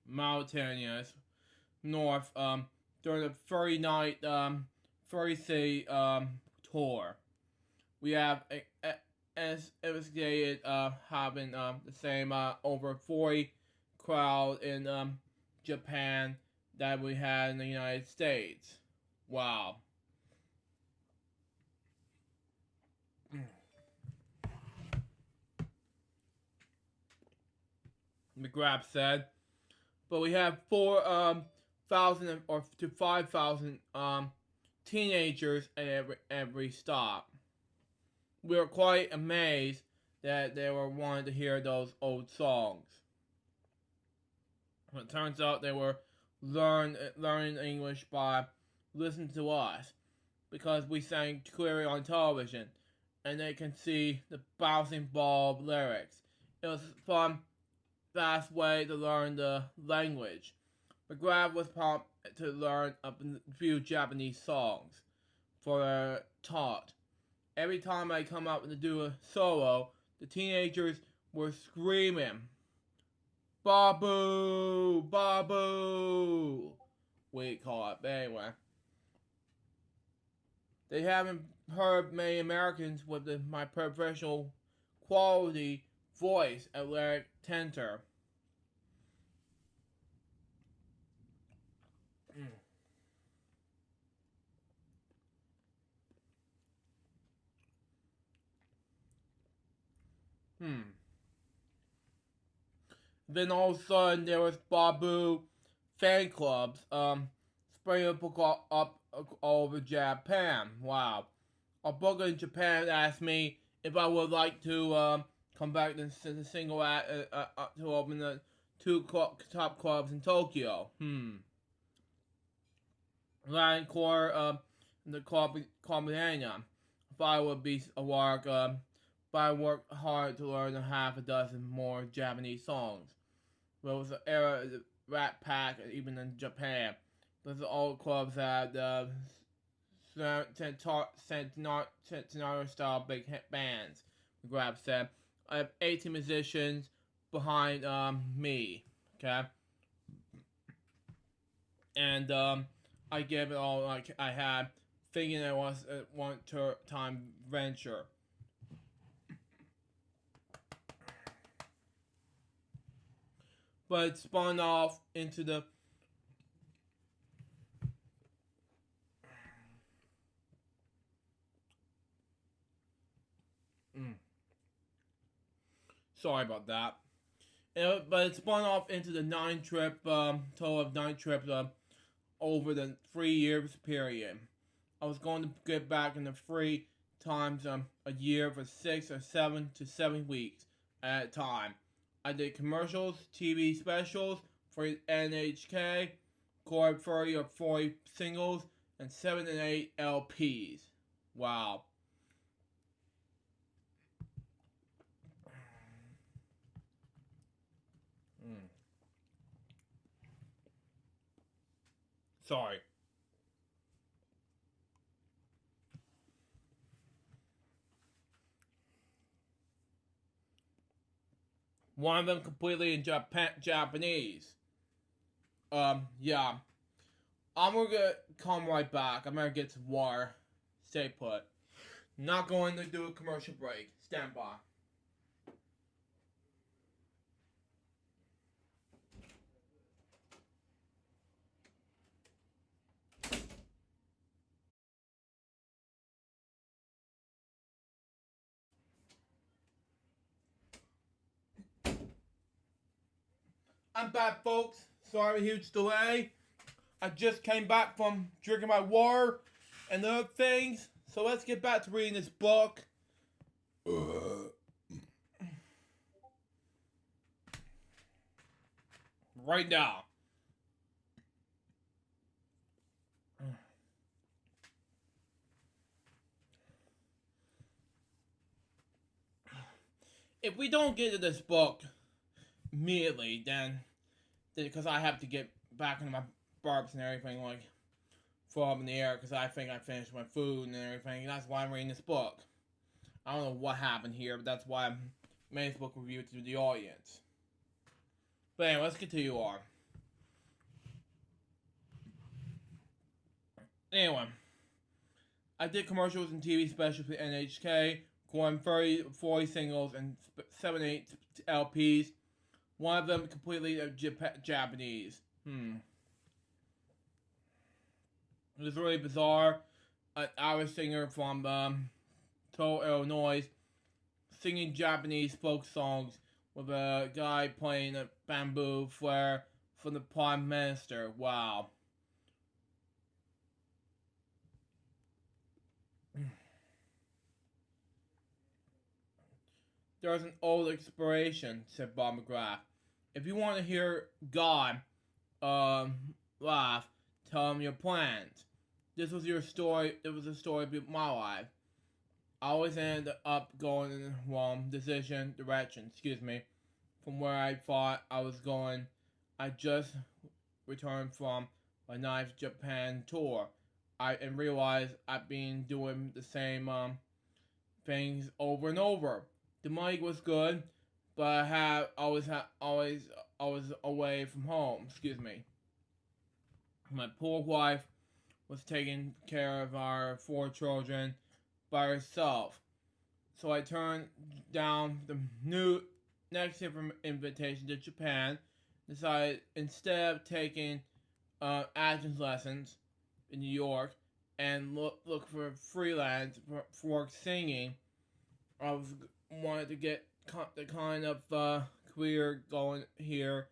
Speaker 1: Mauritanias north during the 30-night 30-city tour. We have investigated having the same over 40 crowd in Japan that we had in the United States. Wow. McGrath said, but we have 4,000 or to 5,000 teenagers at every stop. We were quite amazed that they were wanting to hear those old songs. It turns out they were learning English by listening to us, because we sang clearly on television, and they can see the bouncing ball lyrics. It was a fun, fast way to learn the language. McGrath was prompted to learn a few Japanese songs for taught. Every time I come out to do a solo, the teenagers were screaming, "Babu! Babu!" we call it, but anyway. They haven't heard many Americans with my professional quality voice at lyric tenor. then all of a sudden there was Babu fan clubs spraying up all over Japan. Wow. A booker in Japan asked me if I would like to come back to the single act to open the two top clubs in Tokyo. Latin Core, the club Millennium. If I would be a work, but I worked hard to learn a half a dozen more Japanese songs. There was an era of the Rat Pack, even in Japan. Those old clubs had Centenario style big hit bands. McGrath said, I have 18 musicians behind me. Okay? And I gave it all like I had, thinking it was a one-time venture. But it spun off into the sorry about that. But it spun off into the total of 9 trips over the 3 years period. I was going to get back in the 3 times a year for 6 or 7 to 7 weeks at a time. I did commercials, TV specials for NHK, recorded 30 or 40 singles, and 7 and 8 LPs. Wow. Sorry. One of them completely in Japanese. Yeah. I'm gonna come right back. I'm gonna get some water. Stay put. Not going to do a commercial break. Stand by. I'm back, folks. Sorry, huge delay. I just came back from drinking my water and other things. So let's get back to reading this book. Right now. If we don't get to this book immediately, then because I have to get back into my barbs and everything, like, fall up in the air, because I think I finished my food and everything. That's why I'm reading this book. I don't know what happened here, but that's why I'm making this book review to the audience. But anyway, let's continue on. Anyway, I did commercials and TV specials with NHK, going 30, 40 singles and 7, 8 LPs. One of them completely Japanese. It was really bizarre. An Irish singer from Toledo, Illinois, singing Japanese folk songs with a guy playing a bamboo flare from the Prime Minister. Wow. There's an old expiration, said Bob McGrath. If you want to hear God laugh, tell him your plans. This was your story. It was a story about my life. I always ended up going in the wrong direction, from where I thought I was going. I just returned from a nice Japan tour. And realized I've been doing the same things over and over. The money was good, but I was away from home. My poor wife was taking care of our 4 children by herself. So I turned down the next invitation to Japan, decided instead of taking acting lessons in New York and look for freelance for singing, I wanted to get the kind of career going here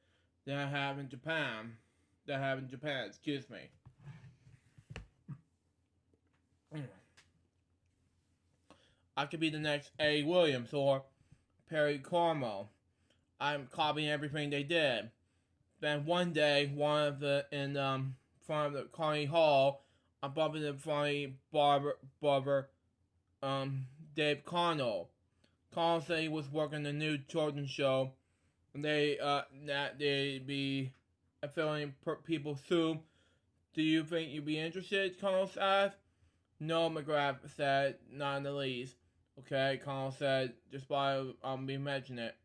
Speaker 1: than I have in Japan. Excuse me. I could be the next A. Williams or Perry Como. I'm copying everything they did. Then one day, one of the in front of the Carnegie Hall, I bumped into funny barber Dave Connell. Connell said he was working the new children's show, and that they'd be affiliating people soon. Do you think you'd be interested? Connell asked. No, McGrath said, not in the least. Okay, Connell said, just by me mentioning it.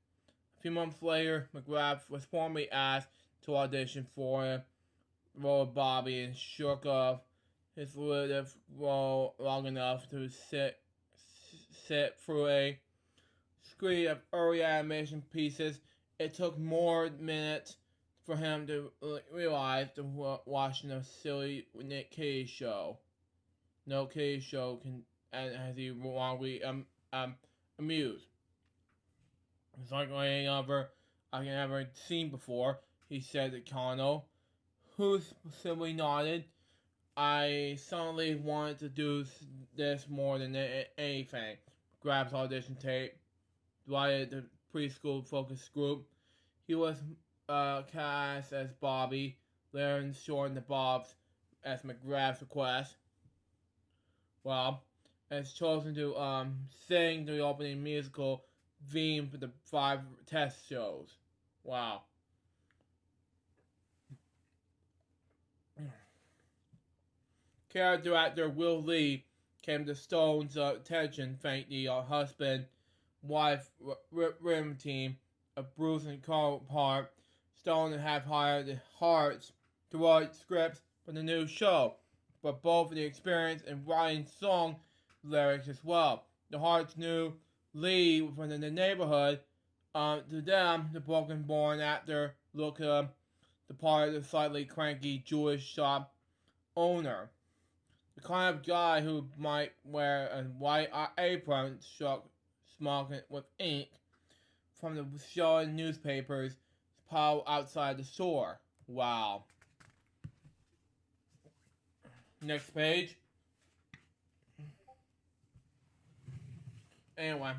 Speaker 1: A few months later, McGrath was formally asked to audition for a role of Bobby and shook off his relative role long enough to sit through a screen of early animation pieces. It took more minutes for him to realize to watching a silly Nick Cage show. No Cage show can and has he wrongly amused. It's like any other I can ever seen before, he said to Connell, who simply nodded. I suddenly wanted to do this more than anything. Grabs audition tape, divided the preschool focus group. He was cast as Bobby, later shortened the Bobs as McGrath's request. Well, has chosen to sing the opening musical theme for the 5 test shows. Wow. Character actor Will Lee came to Stone's attention thanks to the husband, wife, rim team of Bruce and Carl Hart. Stone have hired the Harts to write scripts for the new show, but both the experience in writing song lyrics as well. The Harts knew Lee from the neighborhood. To them, the broken-born actor looked the part of the slightly cranky Jewish shop owner. The kind of guy who might wear a white apron smoking with ink from the showing newspapers piled outside the store. Wow. Next page. Anyway,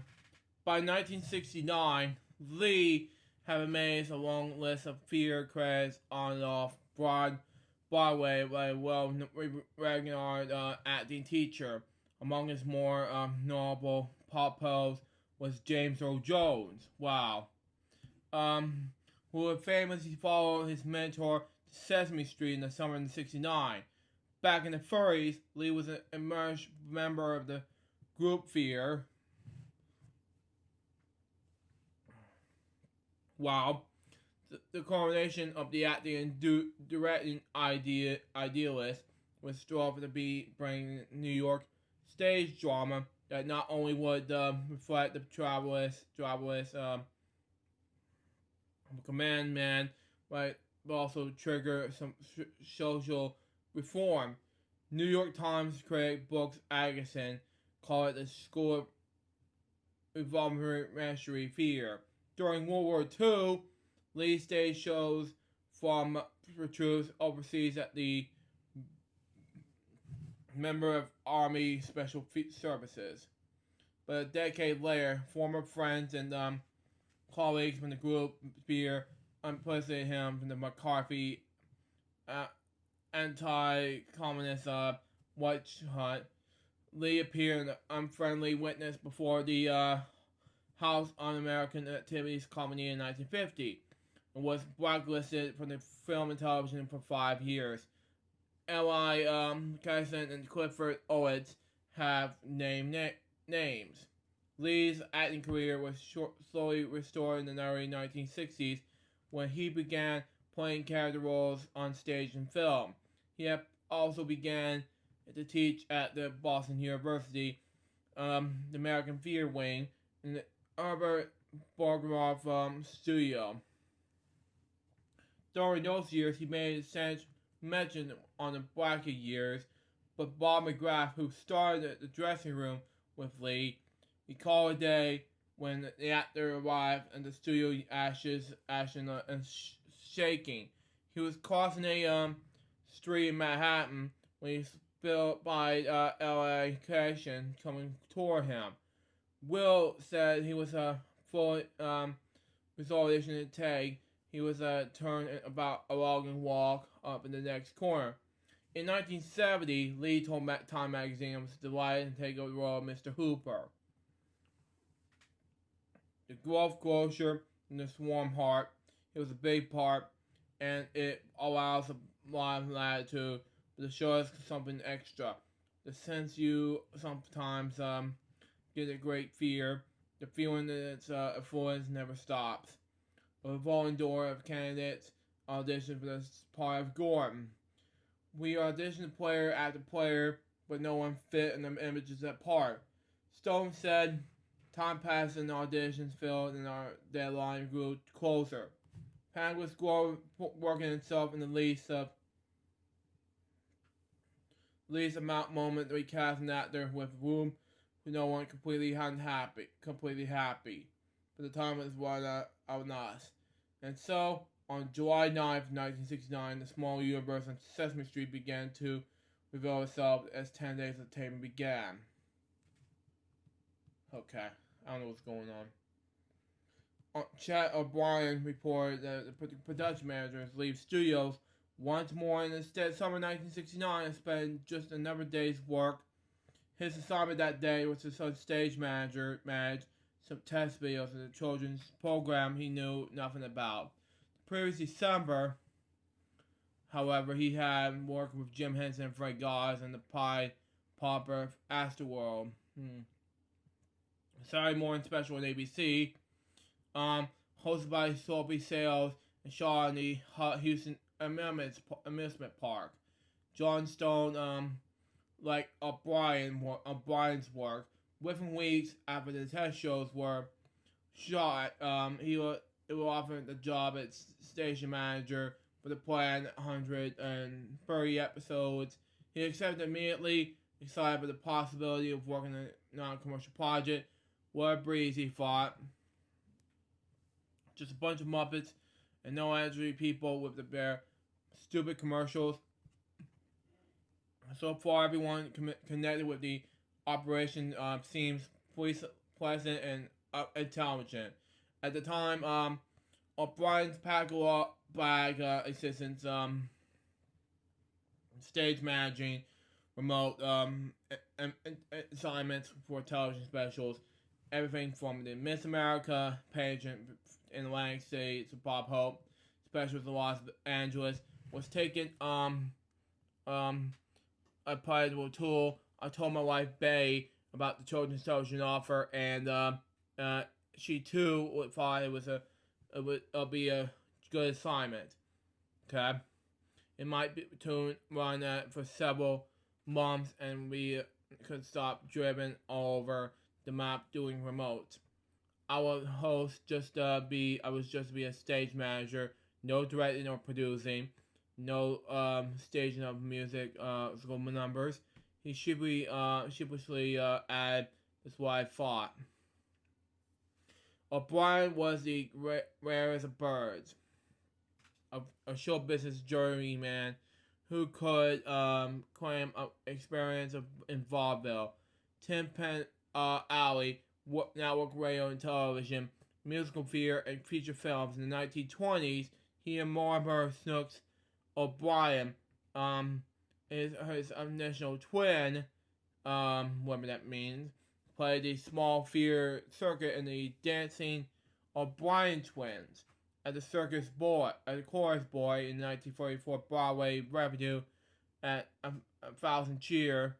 Speaker 1: by 1969, Lee had amassed a long list of theater credits on and off Broadway by a well-recognized acting teacher. Among his more notable pupils was James Earl Jones. Wow. Who would famously follow his mentor to Sesame Street in the summer of '69. Back in the 30s, Lee was an emerged member of the group theater. Wow. The coronation of the acting and directing idealist was strove to bring New York stage drama that not only would reflect the travelist command man, but also trigger some social reform. New York Times critic Brooks Atkinson called it the school of revolutionary theater. During World War II, Lee staged shows for troops overseas at the member of Army Special Services. But a decade later, former friends and colleagues from the group theater unpleasantly him from the McCarthy anti-communist witch hunt. Lee appeared an unfriendly witness before the House Un-American Activities Committee in 1950 and was blacklisted from the film and television for 5 years. L.I. Kyson and Clifford Owens have named names. Lee's acting career was slowly restored in the early 1960s when he began playing character roles on stage and film. He also began to teach at the Boston University, the American Theater Wing, in the Herbert Bogomolov studio. During those years, he made a sense mention on the Blackie years, but Bob McGrath, who started at the dressing room with Lee, he called a day when the actor arrived and the studio ashen and shaking. He was crossing a street in Manhattan when he spilled by L.A. Cation coming toward him. Will said he was full resolution to take. He was turned about a long walk up in the next corner. In 1970, Lee told Time magazine he was delighted to take over the role of Mr. Hooper. The Grove Grocer and the Swarm Heart, it was a big part, and it allows a lot of latitude, but the show has something extra. The sense you sometimes get a great fear, the feeling that its influence never stops. A revolving door of candidates auditioned for this part of Gordon. We auditioned player after player, but no one fit in the images that part. Stone said, time passed and the auditions filled and our deadline grew closer. Panic was working itself in the least amount moment that we cast an actor with room with no one completely happy. But the time was one on us. And so, on July 9th, 1969, the small universe on Sesame Street began to reveal itself as 10 days of taping began. Okay, I don't know what's going on. Chet O'Brien reported that the production managers leave studios once more and instead summer 1969 and spend just another day's work. His assignment that day was to stage manage some test videos of the children's program he knew nothing about. The previous December, however, he had worked with Jim Henson and Frank Oz and the Pied Piper Astroworld. Saturday morning special on ABC, hosted by Sophie Sales and Shaw in the Houston Amusement Park. John Stone, like O'Brien's work, within weeks after the test shows were shot, he was offered the job as station manager for the planned 130 episodes. He accepted immediately, excited for the possibility of working on a non-commercial project. What a breeze, he thought. Just a bunch of Muppets and no energy people with their stupid commercials. So far, everyone connected with the operation seems pleasant and intelligent. At the time, O'Brien's bag assistants stage managing remote assignments for television specials. Everything from the Miss America pageant in Atlantic City to Bob Hope specials in Los Angeles was taken a pivotal tool. I told my wife Bay about the children's television offer, and she too thought it would be a good assignment. Okay, it might be to run for several months, and we could stop driven all over the map doing remotes. I was just to be a stage manager, no directing or producing, no staging of music school numbers. He sheepishly added, "That's what I thought." O'Brien was the rarest of birds, a show business journeyman who could claim experience in vaudeville, Tin Pan Alley, network radio and television, musical theater, and feature films. In the 1920s, he and Mortimer Snooks O'Brien, his initial twin, whatever that means, played the small theater circuit in the Dancing O'Brien Twins as the chorus boy in the 1944 Broadway revue at a Thousand Cheer.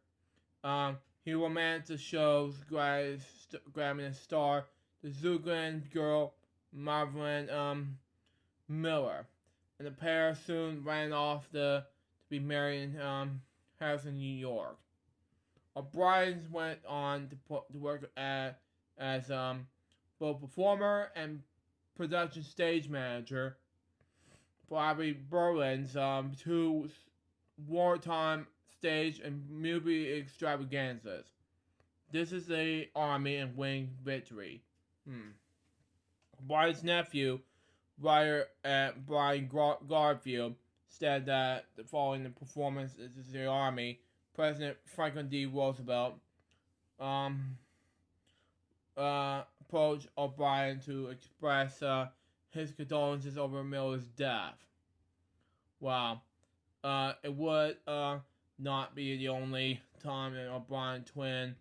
Speaker 1: He romanced the show's Grammy star, the Zougland girl, Marvin Miller. And the pair soon ran off to be married in Harrison, New York. O'Brien went on to work as both performer and production stage manager for Bobby Berlin's two wartime stage and movie extravaganzas. This is the Army and Wing Victory. Bryant's nephew, writer Brian Garfield, said that following the performance of the Army, President Franklin D. Roosevelt um, approached O'Brien to express his condolences over Miller's death. Wow. It would not be the only time an O'Brien twin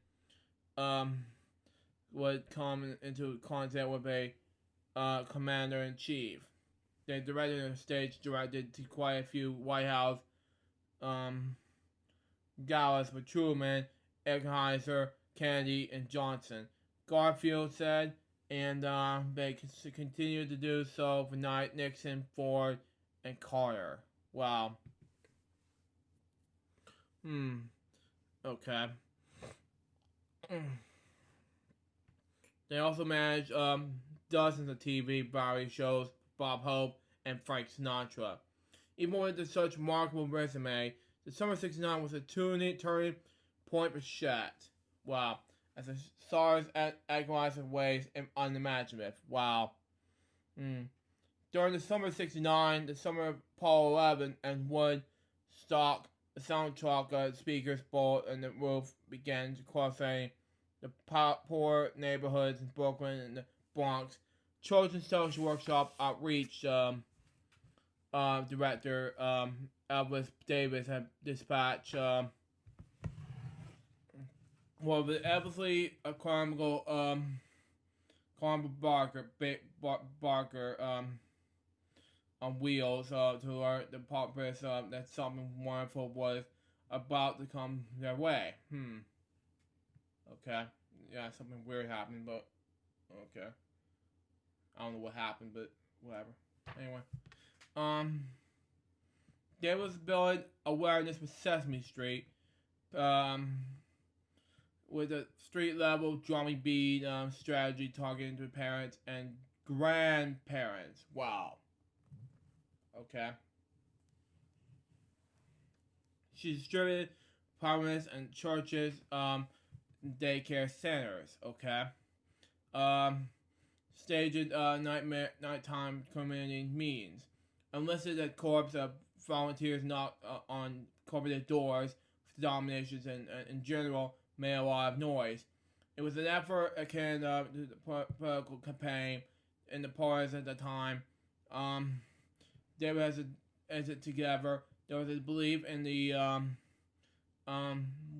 Speaker 1: um, would come into contact with a commander-in-chief. They directed and stage directed to quite a few White House galas with Truman, Eckheiser, Kennedy, and Johnson. Garfield said, and they continued to do so for Knight, Nixon, Ford, and Carter. Wow. Okay. They also managed dozens of TV variety shows, Bob Hope and Frank Sinatra. Even with such remarkable resume, the summer '69 was a turning point for Shat. Wow. As the stars agonized in ways unimaginable. Wow. During the summer of '69, the summer of Apollo 11, and Woodstock, the soundtrack speakers board and the roof began to crossing the poor neighborhoods in Brooklyn and the Bronx. Children's Social Workshop Outreach director Elvis Davis had dispatched the Eversley Carmichael Barker on wheels to learn the purpose that something wonderful was about to come their way. Okay. Yeah, something weird happened, but okay. I don't know what happened, but whatever. Anyway, there was building awareness with Sesame Street, with a street level drumming beat strategy targeting to parents and grandparents. Wow. Okay. She distributed apartments and churches, daycare centers. Okay. Staged nighttime community meetings. Enlisted a corps of volunteers knocked on corporate doors for dominations and in general made a lot of noise. It was an effort akin to the political campaign in the parties at the time. They were as it together. There was a belief in the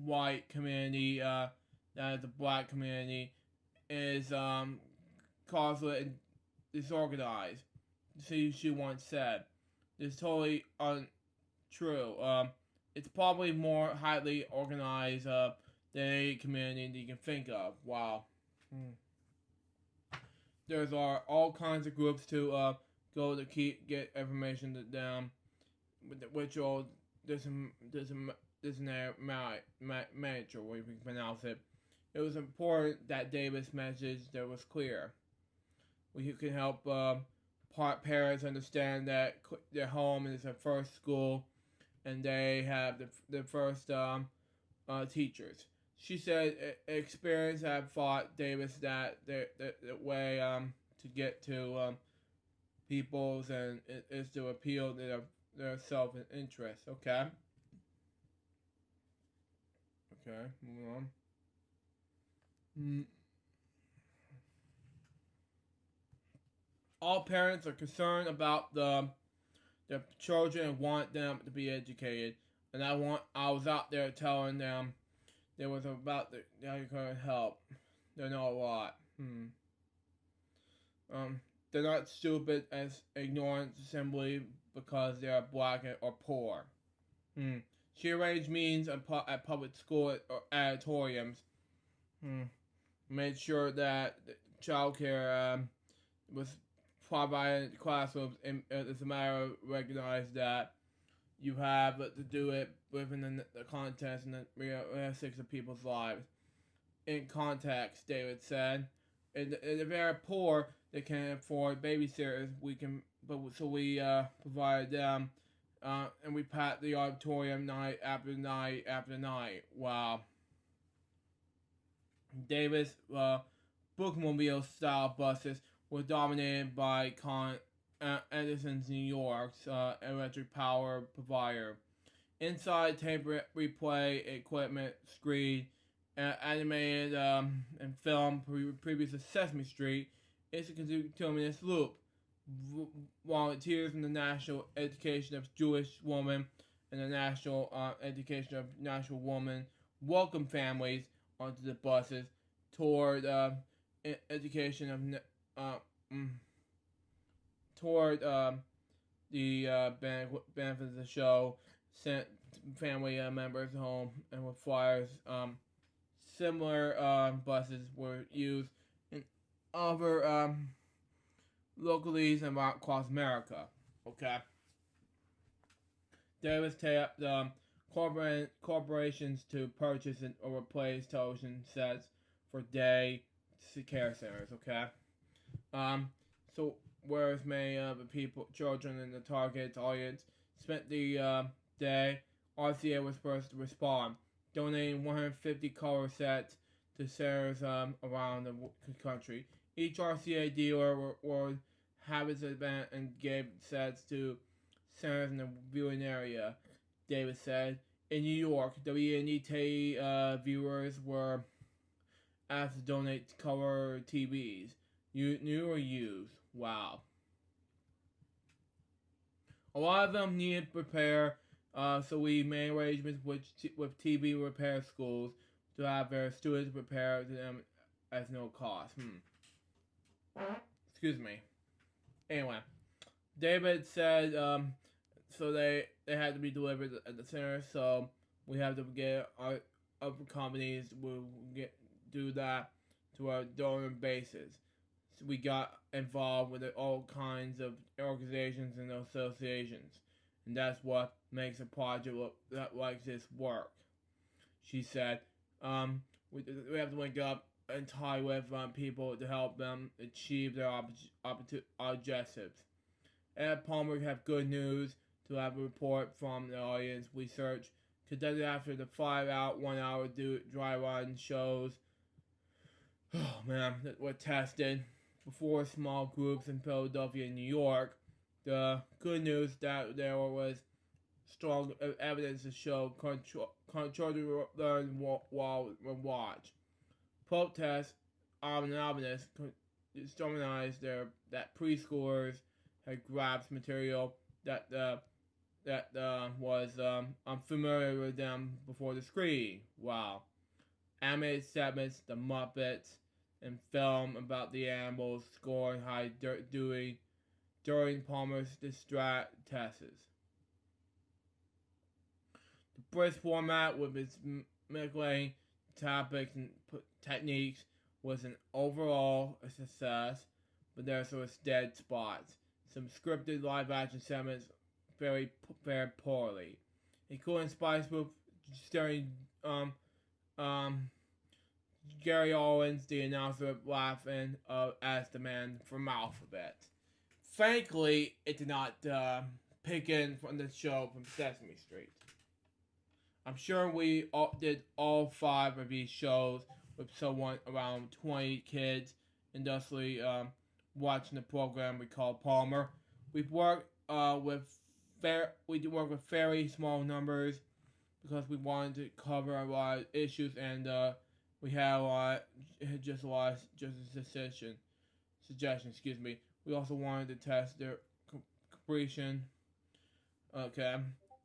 Speaker 1: white community that the black community is causeless and disorganized. She once said. This is totally untrue. It's probably more highly organized than any community that you can think of. Wow. There's all kinds of groups to go to get information down, which all there's a manager where you can pronounce it. It was important that Davis' message that was clear. We can help parents understand that their home is their first school, and they have the first teachers. She said experience have taught Davis that the way to get to people's and is to appeal to their self-interest. Okay. Okay, moving on. All parents are concerned about their children and want them to be educated. And I was out there telling them there was about how you could help. They know a lot. They're not stupid as ignorant simply because they are black or poor. She arranged meetings at public school auditoriums. Made sure that childcare was provided in classrooms. And it's a matter of recognize that you have to do it within the context and the realistics of people's lives. In context, David said, in the very poor, they can't afford babysitters. We provide them, and we pat the auditorium night after night after night. Wow. Davis bookmobile-style buses were dominated by Con Edison's New York's electric power provider. Inside tape replay equipment, screen, animated and film previous to Sesame Street is a continuous loop. Volunteers in the National Education of Jewish Women and the National Education of National Women welcome families onto the buses toward education of toward the benefits of the show, sent family members home, and with flyers. Similar buses were used in other localities and across America. Okay. Davis tapped corporations to purchase or replace television sets for day care centers. Okay. So whereas many of the children in the target audience spent the day, RCA was first to respond, donating 150 color sets to centers around the country. Each RCA dealer would have its event and gave sets to centers in the viewing area, Davis said. In New York, WNET viewers were asked to donate color TVs, new or used. Wow. A lot of them needed repair, so we made arrangements with TV repair schools to have their students repair them at no cost. Excuse me. Anyway, David said so they had to be delivered at the center, so we have to get our other companies will do that to our donor bases. So we got involved with all kinds of organizations and associations, and that's what makes a project like this work. She said, we have to link up and tie with people to help them achieve their objectives. Ed Palmer have good news to have a report from the audience research conducted after the 5-hour, 1-hour dry run shows. Oh man, that were tested before small groups in Philadelphia and New York. The good news that there was strong evidence to show children learn while watch. Protests ominous determined that preschoolers had grasped material that was unfamiliar with them before the screen. Wow. Animated segments, The Muppets, and film about the animals scoring high during Palmer's distract tests. The brisk format with its mingling topics and techniques was an overall success, but there were dead spots. Some scripted live-action segments fared poorly, including Spice Group starring Gary Owens, the announcer, laughing as the man from Alphabet. Frankly, it did not pick in from the show from Sesame Street. I'm sure we did all 5 of these shows with someone around 20 kids industrially watching the program we call Palmer. We work with very small numbers because we wanted to cover a lot of issues, and we had a lot of suggestions. Excuse me. We also wanted to test their completion. Okay,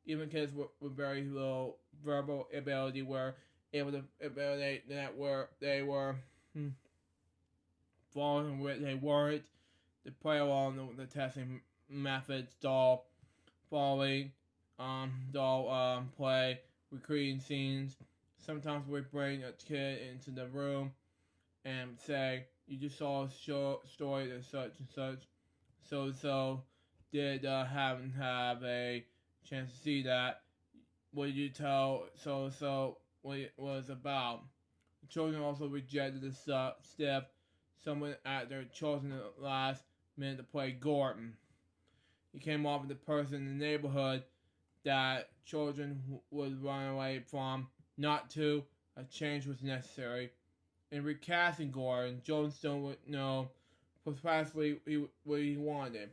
Speaker 1: even kids with very low verbal ability were able to evaluate that they were following what they weren't. To play along the testing methods, doll following, play, recreating scenes. Sometimes we bring a kid into the room and say, "You just saw a story of such and such. So did have a chance to see that. What did you tell so what it was about?" The children also rejected the stiff. Someone at their chosen last minute to play Gordon. He came off with the person in the neighborhood that children would run away from. Not to. A change was necessary. In recasting Gordon, Johnstone would know precisely what he wanted.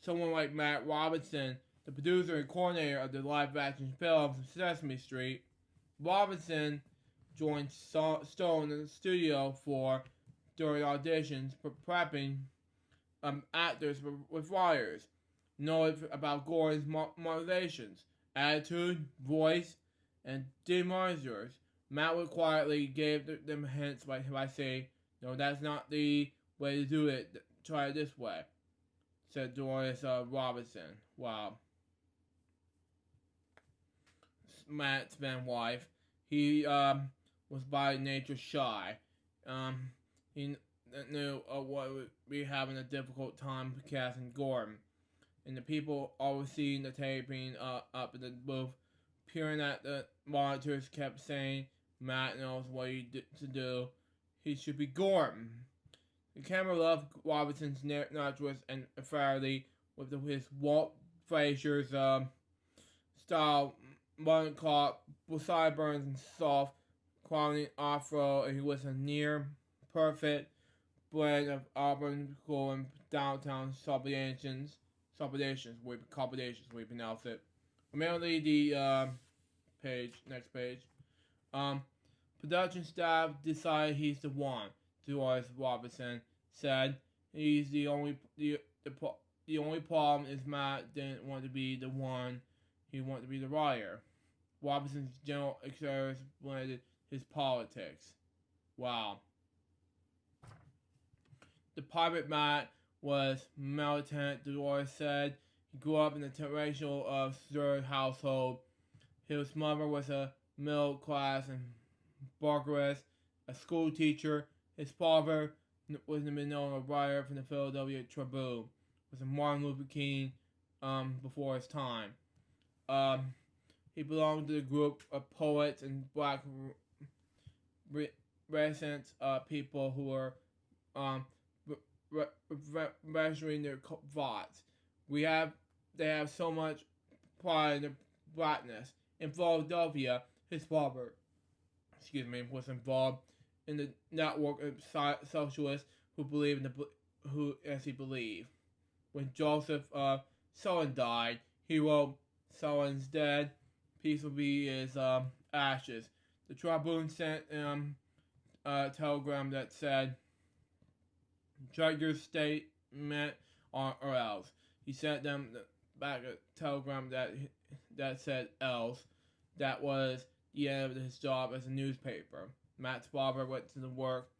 Speaker 1: Someone like Matt Robinson, the producer and coordinator of the live-action films of Sesame Street. Robinson joined Stone in the studio for during auditions for prepping actors with writers, knowing about Gordon's motivations, attitude, voice, and demeasures. Matt would quietly give them hints by saying, "No, that's not the way to do it. Try it this way," said Doris Robinson. Wow. Matt's then wife. He was by nature shy. He knew what would be having a difficult time casting Gordon. And the people overseeing the taping up in the booth, peering at the monitors, kept saying, "Matt knows what to do. He should be Gordon." The camera loved Robinson's naturalness and authority with his Walt Frazier's style, button caught, sideburns, and soft quality afro, and he was a near perfect blend of urban school and downtown suburbations, we pronounce it. Immediately the next page. Production staff decided he's the one. Doris Robinson said he's the only problem is Matt didn't want to be the one. He wanted to be the writer. Robinson's general exteriors blended his politics. Wow. The pirate Matt was militant, Dolores said. He grew up in a racial third household. His mother was a middle class and burgess, a school teacher. His father was a known writer from the Philadelphia Tribune. Was a Martin Luther King before his time. He belonged to the group of poets and black residents, people who were measuring their thoughts. They have so much pride in their blackness. In Philadelphia, his father, was involved in the network of socialists who believed as he believed. When Joseph Stalin died, he wrote, "Stalin's dead. Peace will be his ashes." The Tribune sent a telegram that said, "Check your statement or else." He sent them back a telegram that said else. That was the end of his job as a newspaper. Matt's father went to work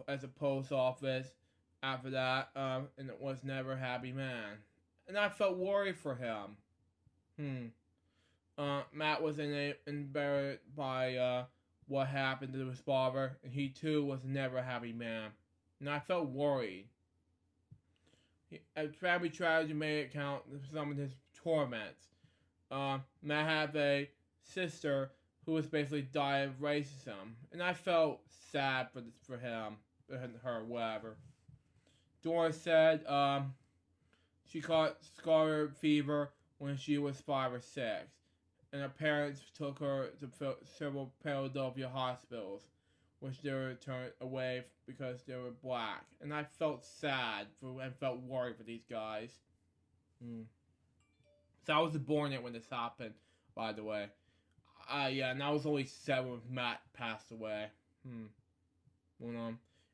Speaker 1: as a post office after that, and it was never a happy man. And I felt worried for him. Matt was embarrassed by what happened to his father, and he too was never a happy man. And I felt worried. A family tragedy made it count some of his torments. Matt had a sister who was basically died of racism, and I felt sad for him, her, whatever. Doris said she caught scarlet fever when she was 5 or 6, and her parents took her to several Philadelphia hospitals, which they were turned away because they were black. And I felt sad and felt worried for these guys. So I was born it when this happened, by the way. Yeah, and I was only 7 when Matt passed away.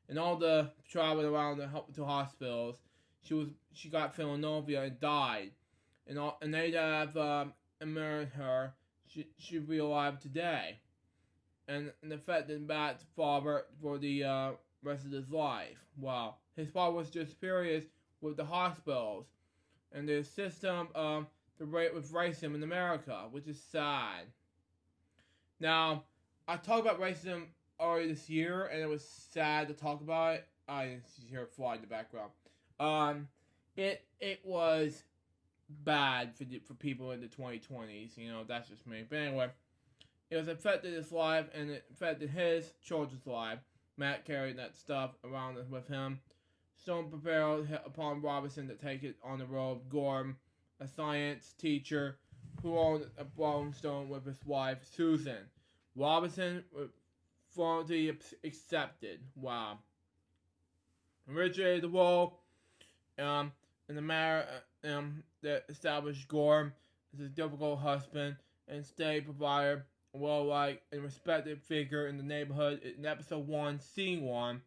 Speaker 1: And all the traveling around to hospitals, she got Philadelphia and died, and they'd have married her. She'd be alive today, and the fact that Matt's father for the rest of his life. Wow, his father was just furious with the hospitals and the system, the rate with racism in America, which is sad. Now, I talked about racism earlier this year, and it was sad to talk about it. I didn't hear a fly in the background. It was bad for people in the 2020s. That's just me. But anyway, it was affected his life, and it affected his children's life. Matt carried that stuff around with him. Stone prepared upon Robinson to take it on the road. Gordon, a science teacher who owned a brownstone with his wife, Susan. Robinson fully accepted. Wow. Originated the role um, in the manner that established Gorm as a difficult husband and state provider, a well-liked and respected figure in the neighborhood. In episode 1, scene 1,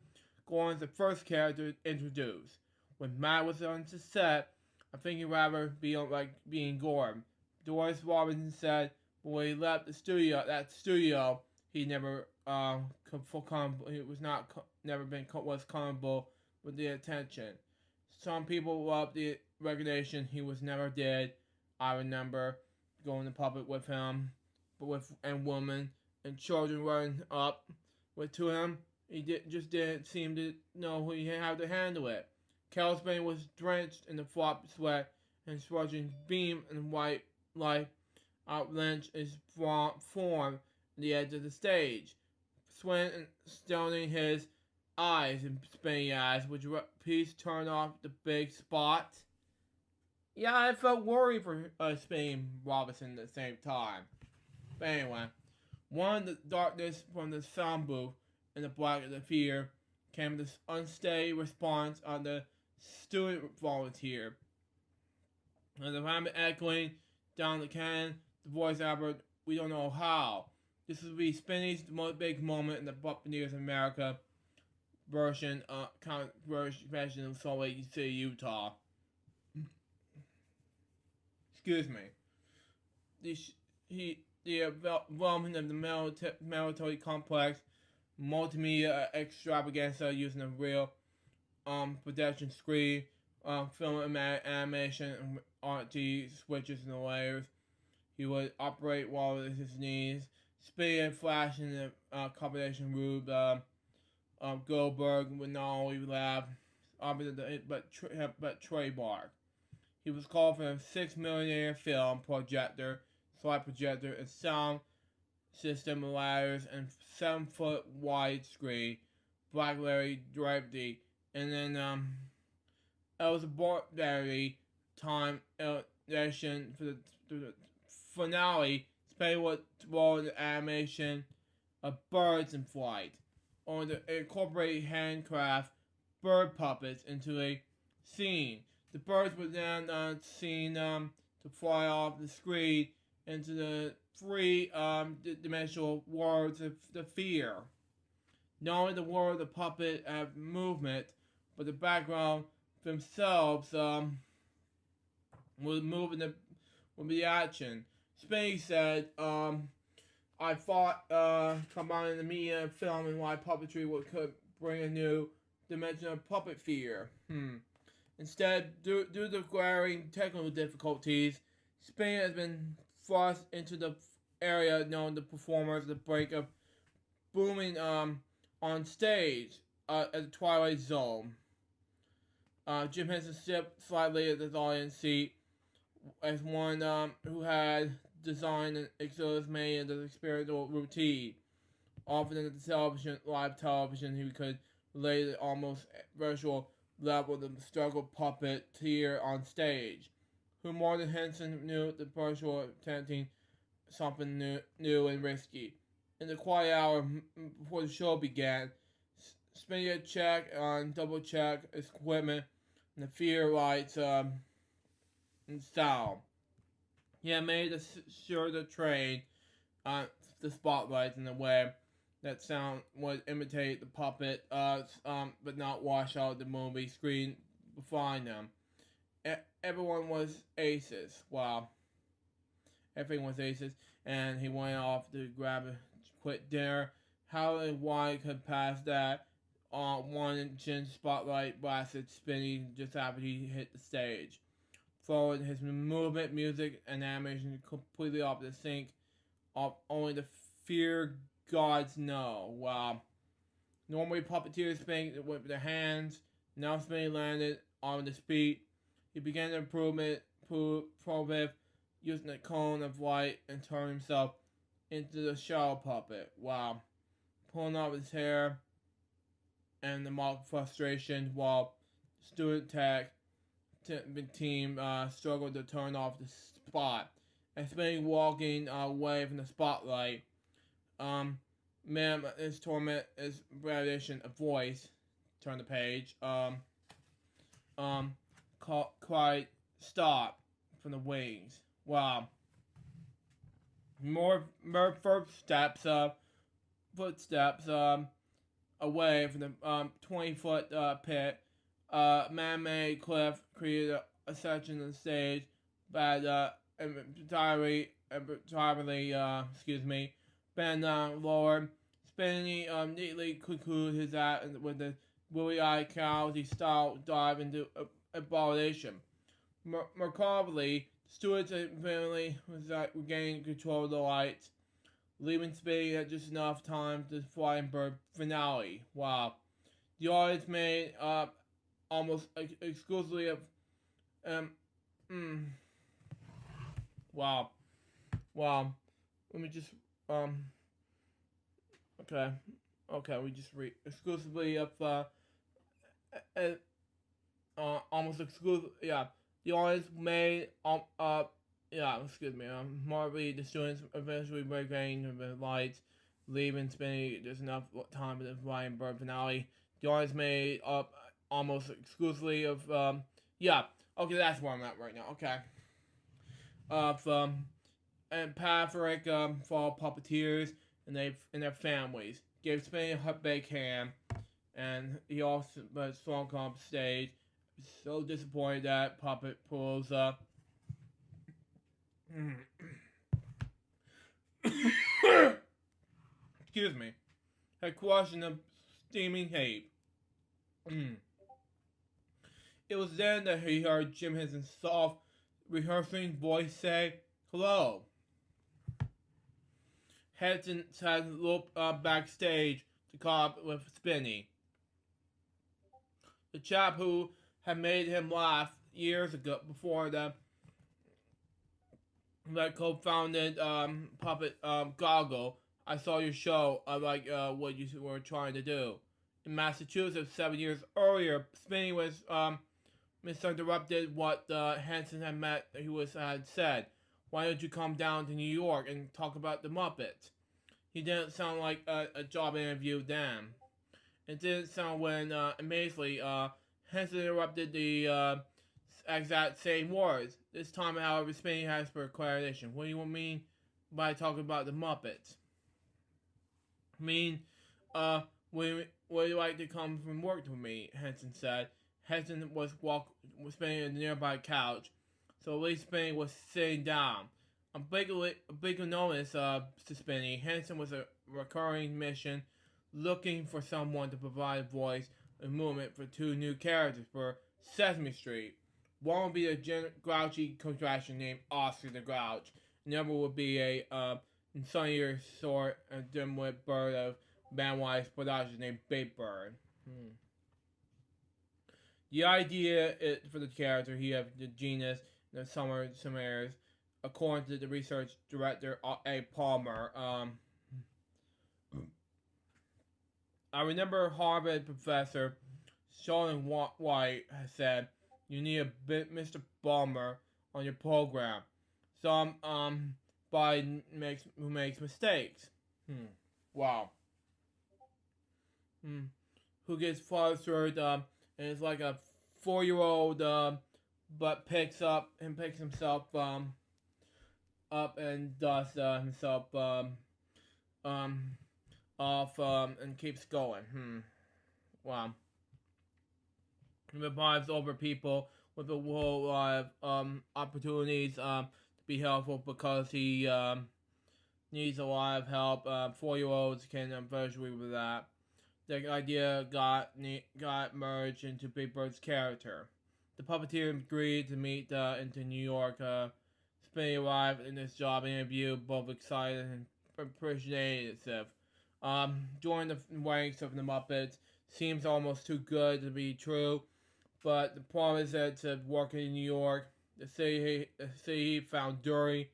Speaker 1: Gorm is the first character introduced. When Matt was on the set, I think he'd rather be on like being Gorm. Doris Robinson said when he left the studio, he never he was not never been was comfortable with the attention. Some people loved the recognition he was never dead. I remember going to puppet with him, but with and women and children running up with to him. He just didn't seem to know he had to handle it. Cal Spain was drenched in the flop sweat and sweltering beam and white light outlynched his form at the edge of the stage. Swin and stoning his eyes and spinny eyes, which piece turned off the big spot. Yeah, I felt worried for Spain Robinson at the same time. But anyway, one the darkness from the sound booth and the black of the fear came this unsteady response on the student volunteer. And the rabbit echoing down the cannon, the voice Albert, we don't know how. This will be Spinny's big moment in the Buccaneers America version of Salt Lake City, Utah. Excuse me. The development of the military complex, multimedia extravaganza using a real production screen, film animation, and RT switches and layers. He would operate while with his knees, spinning and flashing the combination Rube Goldberg would not only laugh, but trademark. He was called for a $6 million film projector, slide projector, and sound system ladders, and 7-foot wide screen, Blackberry Directly, and then it was a battery time edition for the finale. Spain would roll the animation of birds in flight, or to incorporate handcraft bird puppets into a scene. The birds were then seen to fly off the screen into the three-dimensional worlds of the fear. Not only the world of the puppet have movement, but the background themselves would move with the action. Spain said, I thought combining the media and film and live puppetry could bring a new dimension of puppet fear. Instead, due to the glaring technical difficulties, Spain has been thrust into the area known to performers at the break of booming on stage at the Twilight Zone. Jim Henson stepped slightly at the audience seat as one who had designed and exercised many of the experimental routine. Often in the live television, he could relate the almost virtual level of the struggle puppeteer on stage. Who more than Henson knew the virtual attempting something new and risky. In the quiet hour before the show began, Spinny had checked and double-checked his equipment and the fear lights and sound. He had made sure to train the spotlights in a way that sound would imitate the puppet, but not wash out the movie screen behind them. Everyone was aces. Wow. Everything was aces, and he went off to grab a quick dinner. How and why could pass that one chin spotlight blasted Spinny just after he hit the stage. Forward, his movement, music, and animation completely off the sync. Only the fear gods know. Wow. Normally, puppeteers spin with their hands. Now Spinny landed on his feet. He began the improvement using a cone of light and turned himself into the shadow puppet. Wow. Pulling off his hair and the mock frustration while student tech team struggled to turn off the spot. And Spinny walking away from the spotlight. Ma'am, his torment is rendition of voice. Turn the page. Cried, stop from the wings. Wow. More footsteps away from the 20-foot pit. Man-made cliff created a section of the stage that entirely, been lowered. Spinny neatly concluded his act with the willy-eyed coyote style dive into abomination. Macabrely, Stewart's family was regaining control of the lights, leaving Spinny at just enough time to fly in bird finale. Wow. The audience made almost exclusively of wow. Wow. Let me just okay, we just read exclusively of almost exclusive, yeah. The audience made Marley, the students eventually regained the lights, leaving Spinny just enough time for the flying bird finale. The audience made up almost exclusively of okay, that's where I'm at right now. Okay. Of and Patrick for puppeteers and their families. Gave Spinny a big hand, and he also swung off stage. So disappointed that puppet pulls up. Excuse me. Had crushed in a steaming heap. It was then that he heard Jim Henson's soft, rehearsing voice say, "Hello." Henson had looked backstage to caught up with Spinny. The chap who had made him laugh years ago before that co-founded Puppet Goggle. I saw your show. I like what you were trying to do. In Massachusetts 7 years earlier, Spinny was misinterpreted what Henson had said. Why don't you come down to New York and talk about the Muppets? He didn't sound like a job interview then. It didn't sound when, amazingly, Henson interrupted the exact same words. This time, however, Spinny asked for clarification. What do you mean by talking about the Muppets? Would you like to come from work with me? Henson said. Henson was spinning on a nearby couch, so at least Spinny was sitting down. A big notice to Spinny, Henson was a recurring mission, looking for someone to provide voice and movement for two new characters for Sesame Street. One would be a grouchy contraction named Oscar the Grouch. The other would be a sunnier sort of dimwit bird of bandwise production named Big Bird. The idea is for the character, he has the genius and the summer summaries, according to the research director A. Palmer. I remember Harvard professor Sheldon White has said, you need a bit Mr. Palmer on your program. Some who makes mistakes. Wow. Who gets flustered and is like a 4-year-old, but picks himself up and dusts himself off and keeps going. Wow. He revives over people with a whole lot of opportunities to be helpful because he needs a lot of help. 4-year-olds can virtually with that. The idea got merged into Big Bird's character. The puppeteer agreed to meet into New York. Spinny arrived in this job interview, both excited and appreciative. Joining the ranks of the Muppets seems almost too good to be true, but the problem is that to work in New York, the city he found dirty,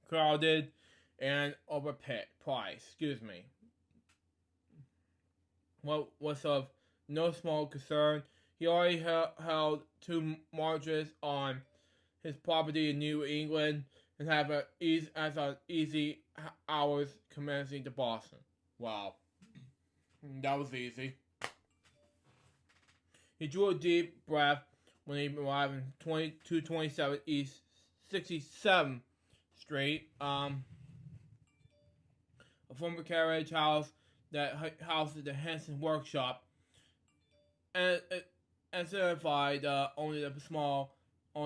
Speaker 1: crowded, and overpriced. Excuse me. What was of no small concern, he already held 2 mortgages on his property in New England and had an easy hours commencing to Boston. Wow. That was easy. He drew a deep breath when he arrived in 2227 East 67th Street. A former carriage house that houses the Henson Workshop, and certified only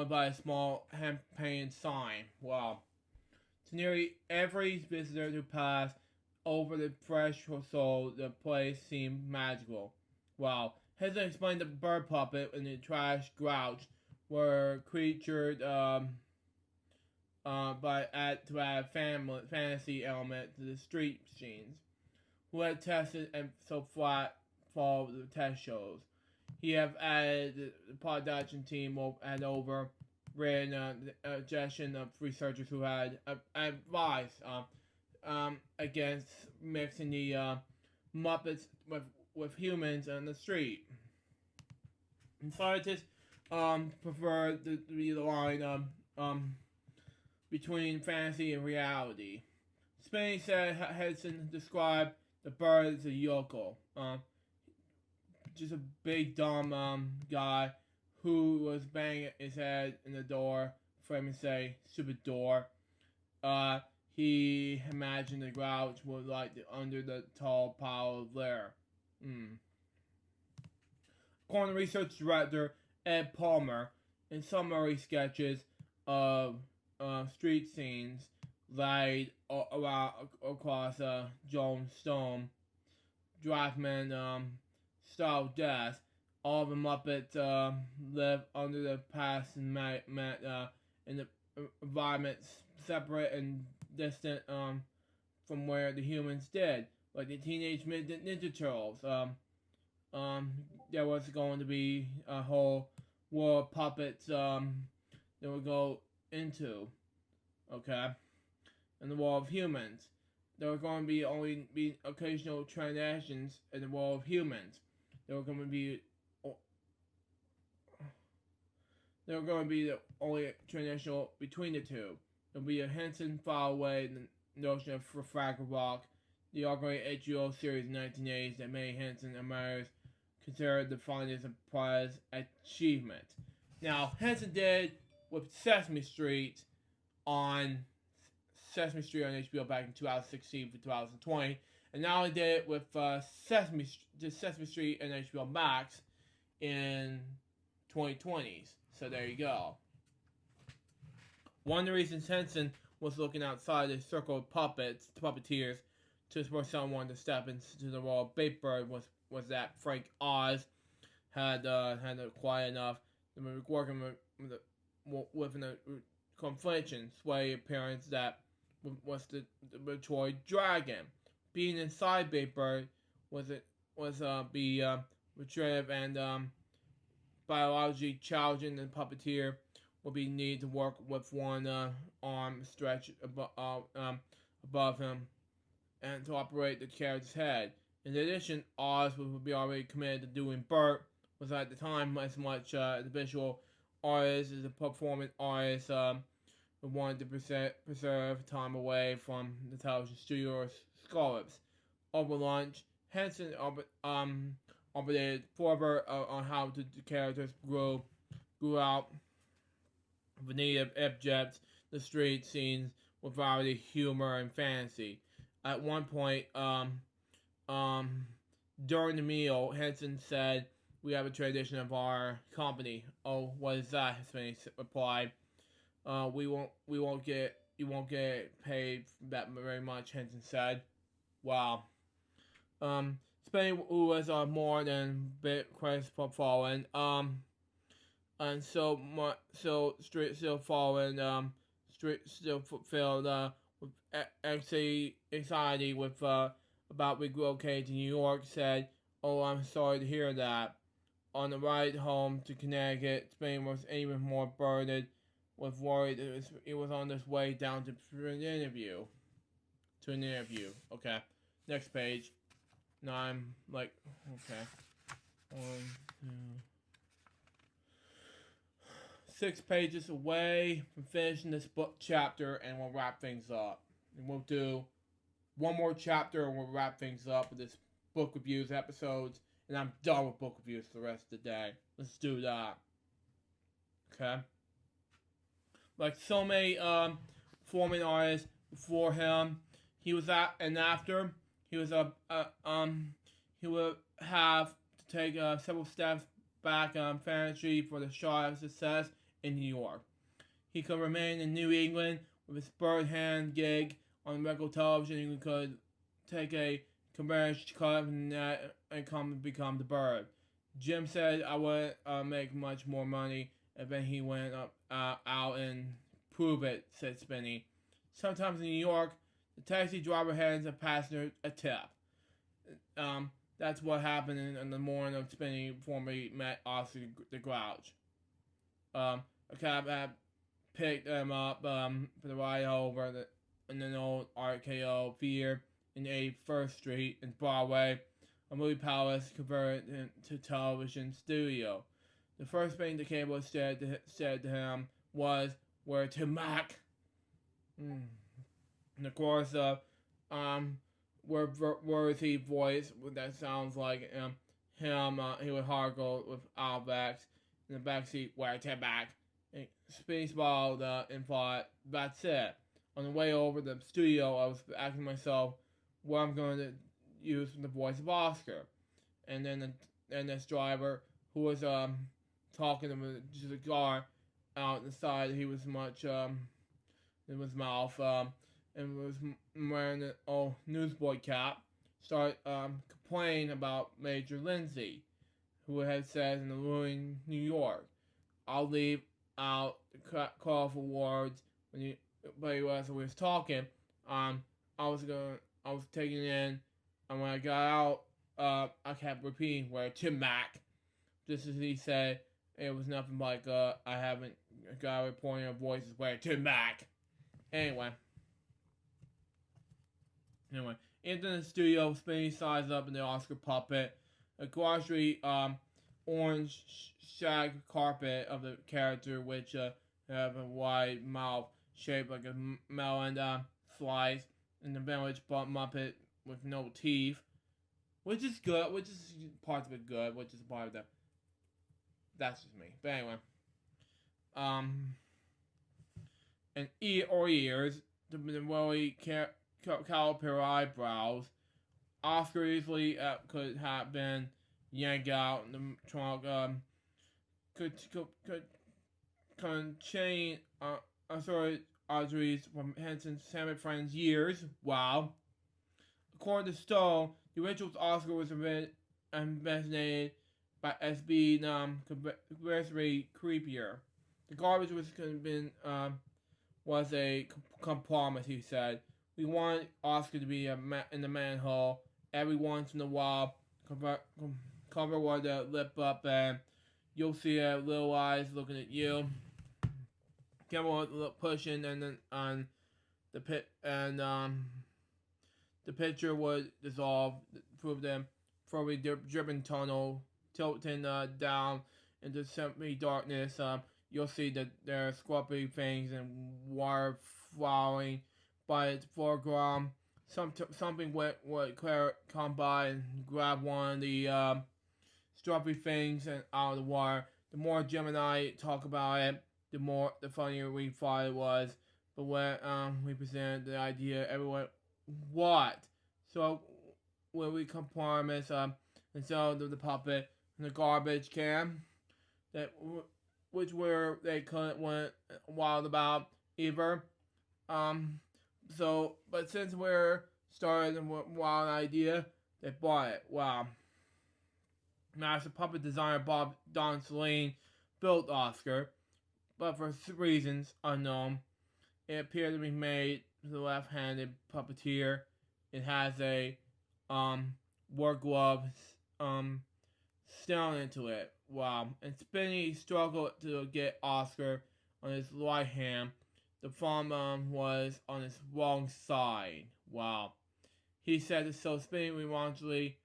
Speaker 1: by a small hand-painted sign. Wow. To nearly every visitor who passed over the threshold, the place seemed magical. Wow. Henson explained the bird puppet and the trash grouch were creatured to add fantasy element to the street scenes, who had tested and so flat fall the test shows. He have added the production team had overridden the suggestion of researchers who had advised against mixing the Muppets with humans on the street. And scientists prefer the line between fantasy and reality. Spain said Henson described the bird as a yokel, just a big dumb guy who was banging his head in the door for him to say "stupid door." He imagined the grouch was like under the tall pile of there. According to research director Ed Palmer, in summary sketches of street scenes laid around across Joan Stone, Drachman style death, all the Muppets live under the past and in the environments separate and distant from where the humans did, like the Teenage Mutant Ninja Turtles. There was going to be a whole war of puppets that would go into, okay, in the world of humans. There were going to be occasional transitions in the world of humans. There were going to be the only transitional between the two. There'll be a Henson file away the notion of Fraggle Rock, the great HBO series in the 1980s that many Henson admirers considered the finest and prized achievement. Now, Henson did with Sesame Street on HBO back in 2016 for 2020, and now he did it with Sesame Street and HBO Max in 2020s. So there you go. One of the reasons Henson was looking outside the circle of puppeteers, just for someone to step into the role of Big Bird was that Frank Oz had quiet enough to be working with a conflation sway appearance that was the Detroit Dragon. Being inside Big Bird was retrieve and biologically challenging the puppeteer would be needed to work with one arm stretched above him and to operate the character's head. In addition, Oz would be already committed to doing Bert, was at the time as much the visual artist as a performance artist who wanted to preserve time away from the television studio scallops. Over lunch, Henson operated further on how the characters grew out of native objects, the street scenes with variety, humor, and fantasy. At one point, during the meal, Henson said, "We have a tradition of our company." "Oh, what is that?" Hispanic replied. You won't get paid that very much," Henson said. Wow. Spain was more than bit quest for fallen. And so street still fallen. Street still filled with anxiety with about relocating to New York. Said, "Oh, I'm sorry to hear that." On the ride home to Connecticut, Spain was even more burdened with worry that it was on its way down to an interview. Okay. Next page. Now I'm like, okay. 1, 2, 6 pages away from finishing this book chapter, and we'll wrap things up. And we'll do one more chapter and we'll wrap things up with this book reviews episodes. And I'm done with book reviews for the rest of the day. Let's do that. Okay? Like so many performing artists before him, he was at and after he was he would have to take several steps back financially for the shot of success in New York. He could remain in New England with his bird hand gig on local television. He could take a commercial cut and become the bird. Jim said I would make much more money if then he went out and prove it, said Spinney. Sometimes in New York, the taxi driver hands a passenger a tip. That's what happened in the morning of Spinney before we met Oscar the Grouch. A cab had picked him up for the ride over in an old RKO theater in 81st Street in Broadway. A movie palace converted into television studio. The first thing the cable said to him was, "Where to Mac?" And of course, worthy voice that sounds like him. He would hargle with Albex in the backseat, "Where to Mac?" And Spinney smiled and thought, "That's it." On the way over to the studio, I was asking myself what I'm going to use the voice of Oscar. And then this driver who was talking to him with a cigar out the side, he was much in his mouth and was wearing an old newsboy cap, started complaining about Major Lindsay, who had said in the Louis, New York, "I'll leave out the colorful words but as we was talking, I was taking it in, and when I got out, I kept repeating, "Where to Mac?" Just as he said, it was nothing like I haven't got a recording of voices, "Where to Mac?" Anyway, into the studio, Spinney sized up in the Oscar puppet, a glossy orange shag carpet of the character, which have a wide mouth shaped like a melon slice, and the village Muppet with no teeth, which is good, which is part of it good, which is part of the. That's just me. But anyway, and ears, the really caliper eyebrows. Oscar easily could have been yanked out in the trunk. Could contain arteries from Henson's Salmon Friends years. Wow. According to Stowe, the original Oscar was investigated by SB conversely creepier. The garbage was a compromise, he said. We want Oscar to be in the manhole every once in a while. Cover with the lip up, and you'll see little eyes looking at you. Camera pushing, and then on the pit, and the picture would dissolve, prove them from a dripping tunnel, tilting down into semi-darkness. You'll see that there are squappy things and wire flowering by its foreground. Something would come by and grab one of the stroppy things and out of the wire. The more Jim and I talk about it, the funnier we thought it was. But when we presented the idea, everyone, what? So when we compromise instead of the puppet and the garbage can, which were they couldn't went wild about either. But since we're started a wild idea, they bought it. Wow. Master puppet designer Bob Don Celine built Oscar, but for reasons unknown, it appeared to be made to the left-handed puppeteer. It has a work glove still into it. Wow. And Spinney struggled to get Oscar on his right hand. The thumb was on his wrong side. Wow. He said so Spinney reluctantly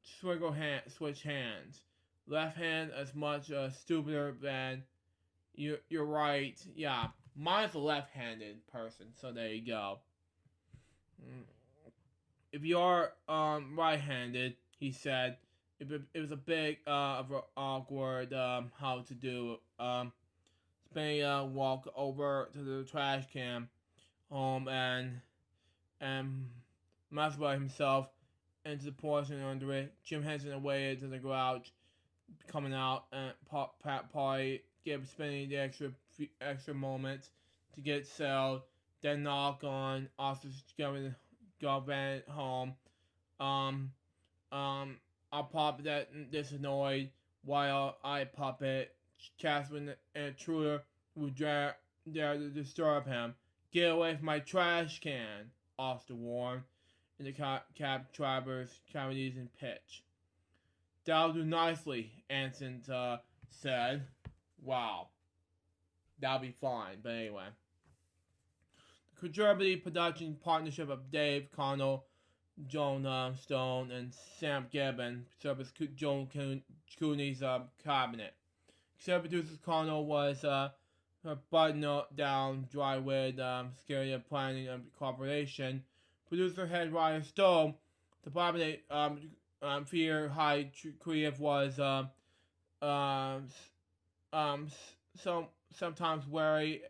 Speaker 1: switch hands. Left hand as much stupider than you're right. Yeah. Mine's a left-handed person, so there you go. If you're right-handed, he said, it was a big of a awkward how to do. Spinny walked over to the trash can and masturbate himself into the portion under it. Jim Henson waited to the garage coming out and Party gave Spinny the extra moments to get settled. Then knock on Oscar's Gavin home. Um, I'll pop that disannoyed while I puppet. Casper and Intruder would dare to disturb him. Get away from my trash can, Oscar warned in the cab driver's cavities and pitch. That'll do nicely, Anson said. Wow. That'll be fine, but anyway. The conservative production partnership of Dave Connell, Joan Stone, and Sam Gibbon served as Joan Cooney's cabinet. Executive producer Connell was her button down, dry with scary planning and cooperation. Producer head Ryan Stone, the cabinet fear high creative was sometimes wary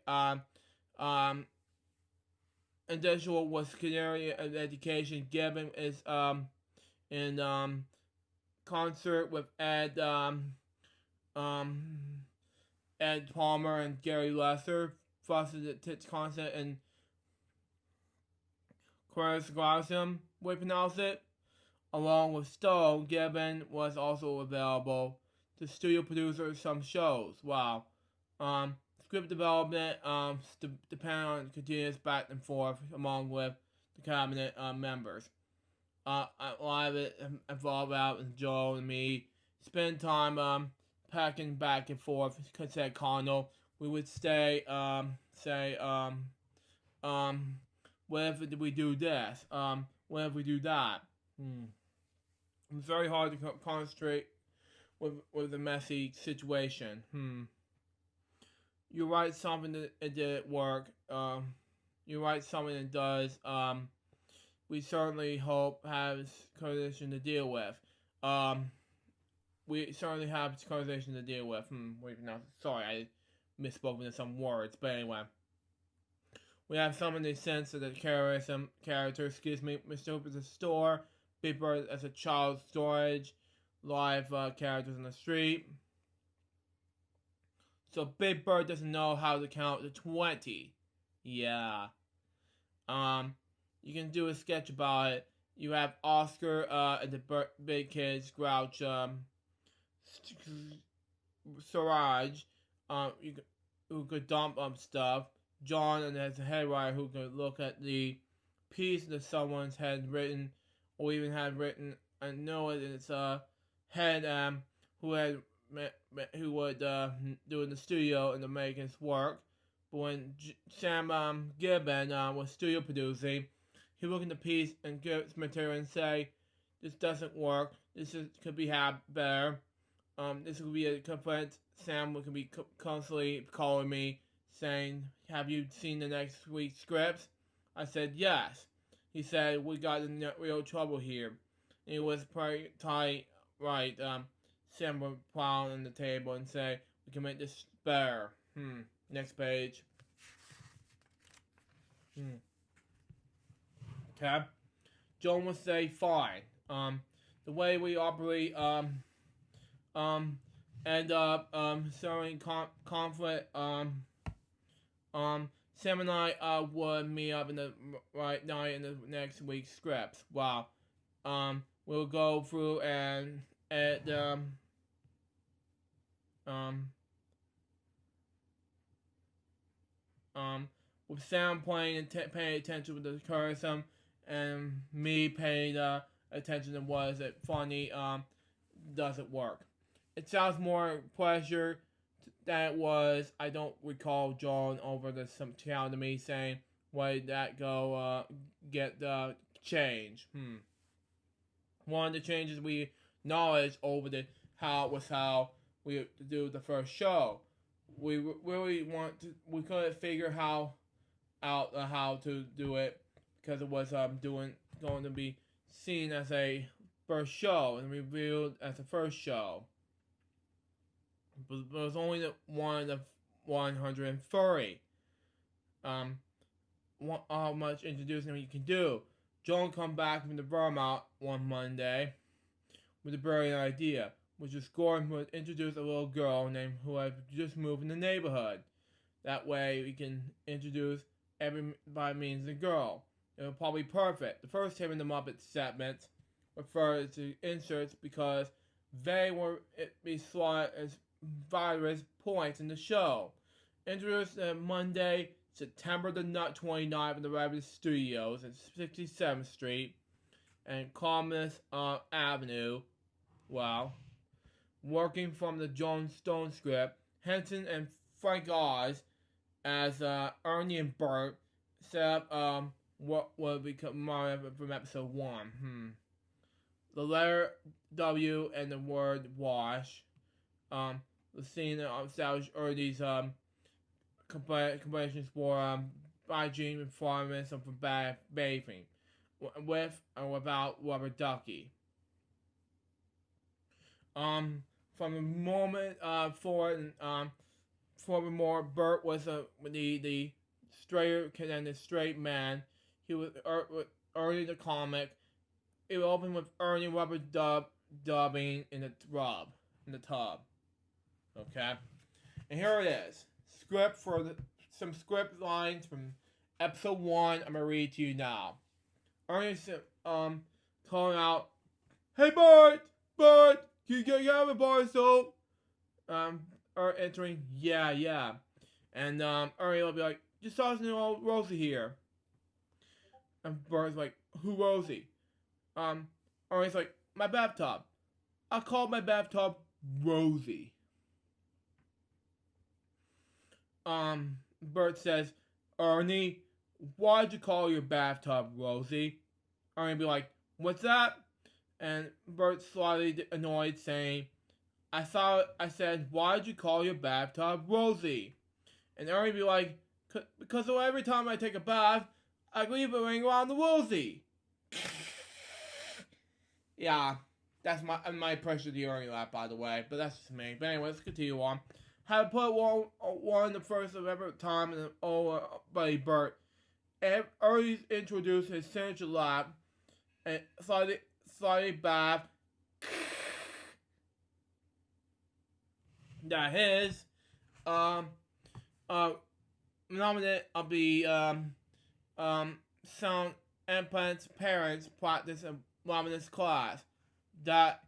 Speaker 1: additional was canary education given is in concert with Ed Palmer and Gary Lesser fostered its concept and Chris Glassam we pronounce it. Along with Stone, Gibbon was also available to studio producer some shows. Wow. Script development depended on continuous back and forth along with the cabinet members. A lot of it involved out with Joe and me. Spend time packing back and forth, said Connell. We would say, what if we do this? What if we do that? It's very hard to concentrate with a messy situation. You write something that it didn't work. You write something that does. We certainly hope has conversation to deal with. We certainly have conversation to deal with. Wait, no, sorry, I misspoke in some words, but anyway. We have some of the sense of the character, Mr. Hoop is a store, Big Bird as a child storage, live characters in the street. So Big Bird doesn't know how to count to 20. Yeah. You can do a sketch about it. You have Oscar and the big kids, Grouch, Siraj, who could dump stuff. John and his head writer who could look at the piece that someone's had written or even had written and know it in its head who would do in the studio and to make his work. But when Sam Gibbon was studio producing, he would look at the piece and give its material and say, this doesn't work, could be better, this could be a complaint. Sam could be constantly calling me saying, have you seen the next week's scripts? I said, yes. He said, we got in real trouble here. And it was pretty tight, right? Sam would pound on the table and say, we can make this better. Next page. Okay. Joan would say, fine. The way we operate, end up, starting conflict, Sam and I would meet up in the right night in the next week's scripts. Wow. We'll go through and edit with Sam playing and paying attention to the criticism and me paying attention to was it funny doesn't work. It sounds more pleasure than it was. I don't recall John over the some town to me saying, why did that go get the change? One of the changes we acknowledged over the how we do the first show. We really we couldn't figure out how to do it because it was going to be seen as a first show and revealed as the first show. But it was only one of 130. How much introducing you can do. Joan come back from the Vermont one Monday with a brilliant idea, which is Gordon would introduce a little girl named who had just moved in the neighborhood. That way we can introduce everybody means the girl. It was probably perfect. The first Him and the Muppets segments referred to inserts because they were be slotted as various points in the show. Introduced Monday, September the 29th in the Rabbit Studios at 67th Street and Commerce Avenue. Wow. Working from the John Stone script, Henson and Frank Oz as Ernie and Bert set up what would become Mario from episode 1. The letter W and the word wash. The scene established Ernie's compilations for hygiene requirements and for bathing, with and without rubber ducky. From the moment furthermore, Bert was the straight man. He was Ernie the comic. It would open with Ernie rubber dubbing in the tub. Okay, and here it is. Script for some script lines from episode 1. I'm gonna read to you now. Ernie's calling out, "Hey Bart, can you have a bar of soap?" Entering, yeah. And Ernie will be like, "Just tossing old Rosie here." And Bart's like, "Who Rosie?" Ernie's like, "My bathtub. I called my bathtub Rosie." Bert says, "Ernie, why'd you call your bathtub Rosie?" Ernie be like, "What's that?" And Bert slightly annoyed, saying, I said, "Why'd you call your bathtub Rosie?" And Ernie be like, "Because every time I take a bath, I leave a ring around the Rosie." Yeah, that's my impression of the Ernie laugh, by the way, but that's just me. But anyway, let's continue on. Had put one the first of every time in old buddy Bert. Ernie's introduced his signature laugh and slightly bath. That his nominate of the sound implants parents practice a nominous class that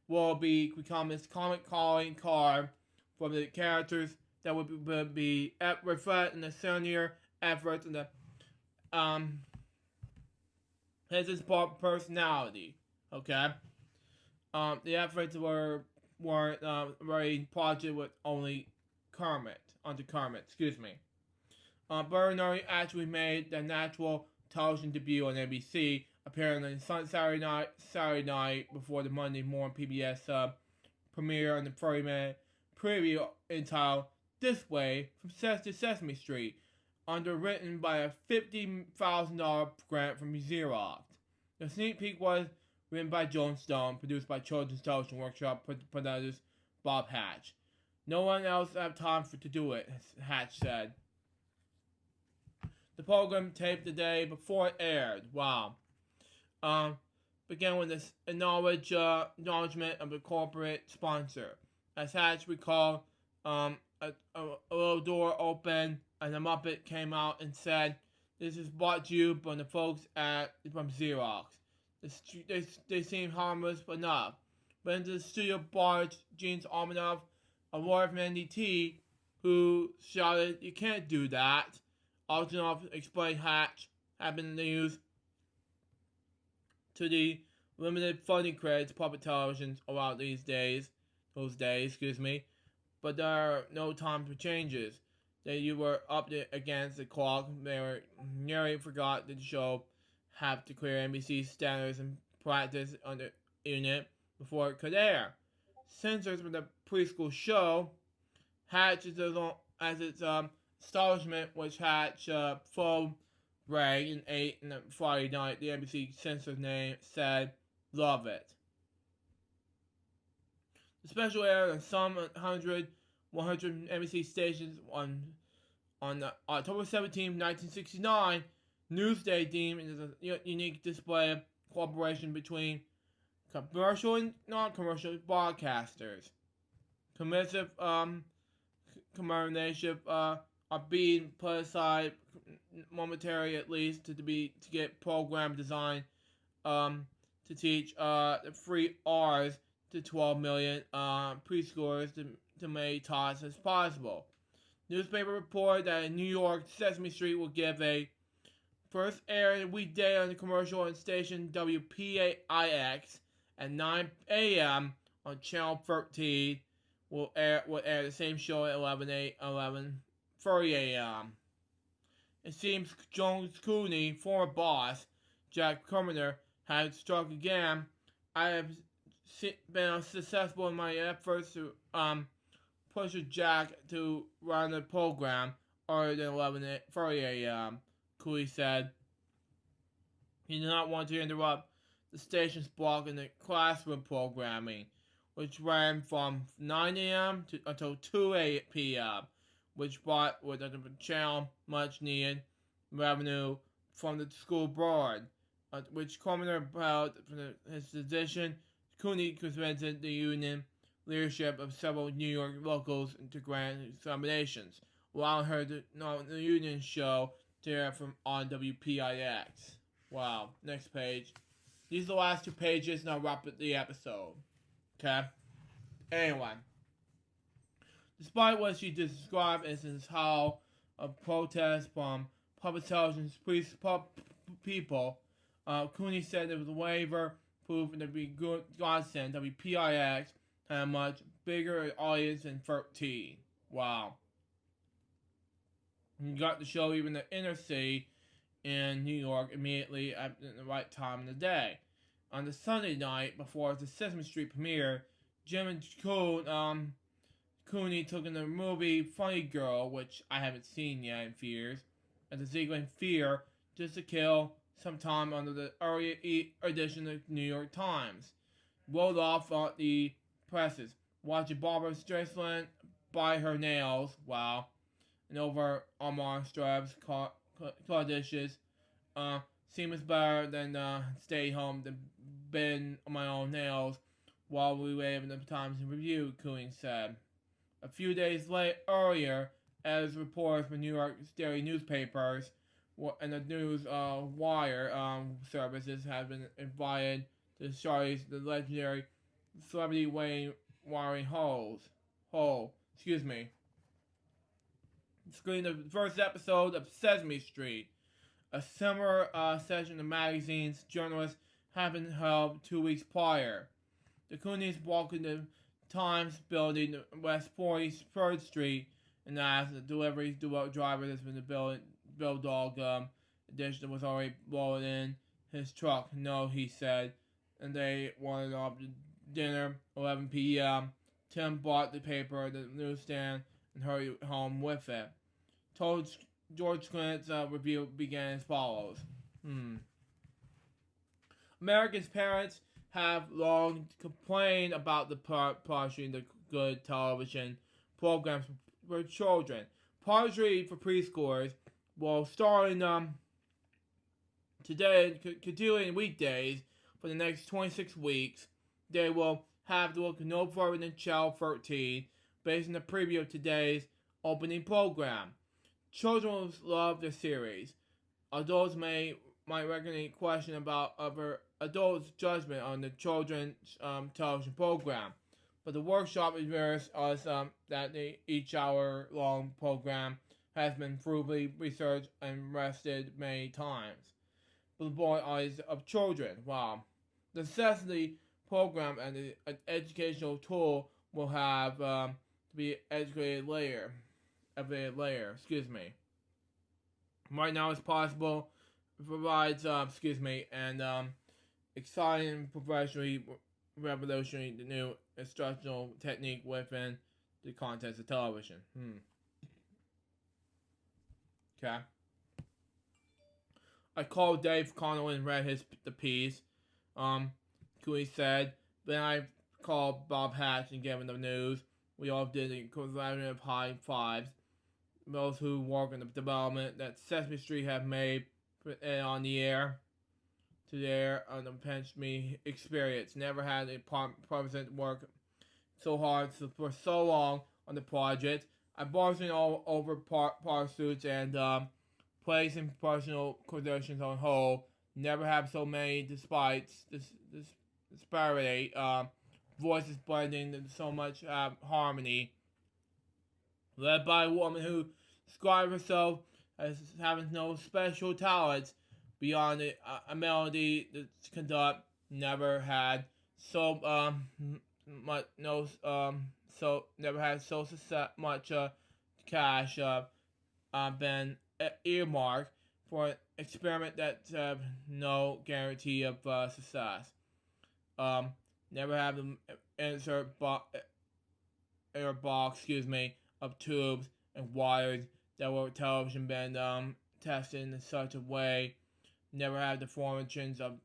Speaker 1: will become his comic calling card for the characters that would be reflect in the senior efforts and the his personality. Okay, the efforts weren't very project with only Kermit. Excuse me. Bert and Ernie actually made their natural television debut on ABC, appearing on Saturday night before the Monday morning PBS premiere on the 30-minute preview entitled "This Way" from Sesame Street, underwritten by a $50,000 grant from Xerox. The sneak peek was written by Joan Stone, produced by Children's Television Workshop producers Bob Hatch. No one else had time to do it, Hatch said. The program taped the day before it aired. Wow. Began with this acknowledgement of the corporate sponsor. As Hatch recalled, a little door opened and the Muppet came out and said, "This is brought to you from the folks from Xerox." They seemed harmless enough. But into the studio barged Gene Armanoff, a lawyer from NDT, who shouted, "You can't do that." Armanoff explained Hatch had been used to the limited funding credits of public television around those days, but there are no time for changes. That you were up against the clock. They were nearly forgot that the show have to clear NBC standards and practice under unit before it could air. Censors for the preschool show, Hatch as its establishment, which Hatch full break and 8 on Friday night. The NBC censor name said, "Love it." The special aired on some 100 NBC stations on October 17, 1969. Newsday deemed it as a unique display of cooperation between commercial and non-commercial broadcasters. Commissive commemoration are being put aside momentarily at least to get program design to teach the 3 R's to 12 million preschoolers to make tots as possible. Newspaper reported that in New York, Sesame Street will give a first aired weekday on the commercial on station WPAIX at 9 a.m. on Channel 13. Will air the same show at 11:30 a.m. It seems Jones Cooney, former boss, Jack Carpenter, had struck again. I have been successful in my efforts to push Jack to run the program earlier than 11:30 a.m., Cooley said. He did not want to interrupt the station's block in the classroom programming, which ran from 9 a.m. until 2 p.m., which brought with the channel much needed revenue from the school board, which Carpenter held from his position. Cooney convinced the union leadership of several New York locals to grant accommodations, allowing her to the union show to air from on WPIX. Wow. Next page. These are the last 2 pages, and I'll wrap up the episode. Okay? Anyway. Despite what she described as his howl of protest from public television's people, Cooney said it was a waiver proof to be good godsend. WPIX had a much bigger audience than 13. Wow. You got to show even the inner city in New York immediately at the right time of the day. On the Sunday night before the Sesame Street premiere, Jim and Cooney took in the movie Funny Girl, which I haven't seen yet in years, at the Ziegler Fear, Just to Kill, sometime under the early edition of the New York Times. Rolled off on the presses, watching Barbara Streisand bite her nails, wow, and over Omar Straub's car dishes. Seems better than stay home than bend on my own nails while we wait in the Times in Review, Cooney said. A few days earlier, as reporters from New York daily newspapers and the news wire services have been invited to showcase the legendary celebrity wiring hole. Screened the first episode of Sesame Street. A similar session of magazine's journalists had been held 2 weeks prior. The Cooneys walked in the Times building West 43rd Street and asked the delivery driver that's been the Bill Dog edition was already rolling in his truck. No, he said, and they wanted off to dinner 11 p.m. Tim bought the paper at the newsstand and hurried home with it. Told George Clinton's review began as follows. Americans' parents have long complained about the partially the good television programs for children. Partially for preschoolers, well, starting today, continuing weekdays for the next 26 weeks, they will have to look no further than Channel 13, based on the preview of today's opening program. Children will love the series. Adults might regularly question about other adults' judgment on the children's television program, but the workshop reveals us that the each hour-long program has been thoroughly researched and rested many times. For the broad eyes of children, wow. The necessity program and an educational tool will have to be educated later. Right now it's possible. It provides, and exciting, professionally revolutionary new instructional technique within the context of television. Okay. I called Dave Connell and read the piece. Cooley said. Then I called Bob Hatch and gave him the news. We all did a collaborative high fives. Those who work in the development that Sesame Street have made on the air to their on the Pinch Me experience. Never had a person work so hard for so long on the project. I barged all over pursuits and placing personal conditions on hold. Never have so many despite this disparity. Voices blending so much harmony. Led by a woman who described herself as having no special talents beyond a melody to conduct. Never had so never had so much cash been earmarked for an experiment that's no guarantee of success. Never have them insert box, of tubes and wires that were television been tested in such a way. Never had the formations of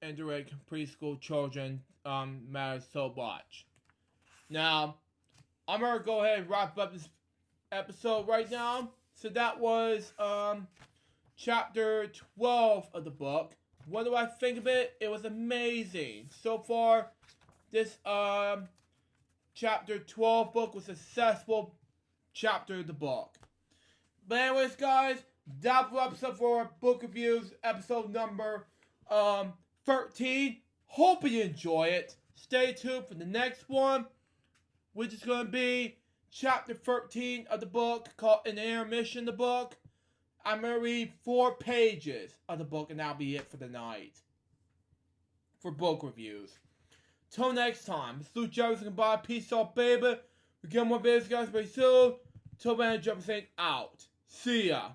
Speaker 1: indirect preschool children matters so much. Now, I'm gonna go ahead and wrap up this episode right now. So that was chapter 12 of the book. What do I think of it? It was amazing. So far, this chapter 12 book was a successful chapter of the book. But anyways, guys, that wraps up for our book reviews, episode number 13. Hope you enjoy it. Stay tuned for the next one, which is going to be chapter 13 of the book, called An Intermission of the book. I'm going to read 4 pages of the book, and that'll be it for the night. For book reviews. Till next time, it's Luke Jefferson. Goodbye. Peace out, baby. We get more videos, guys, very soon. Till then, Jefferson out. See ya.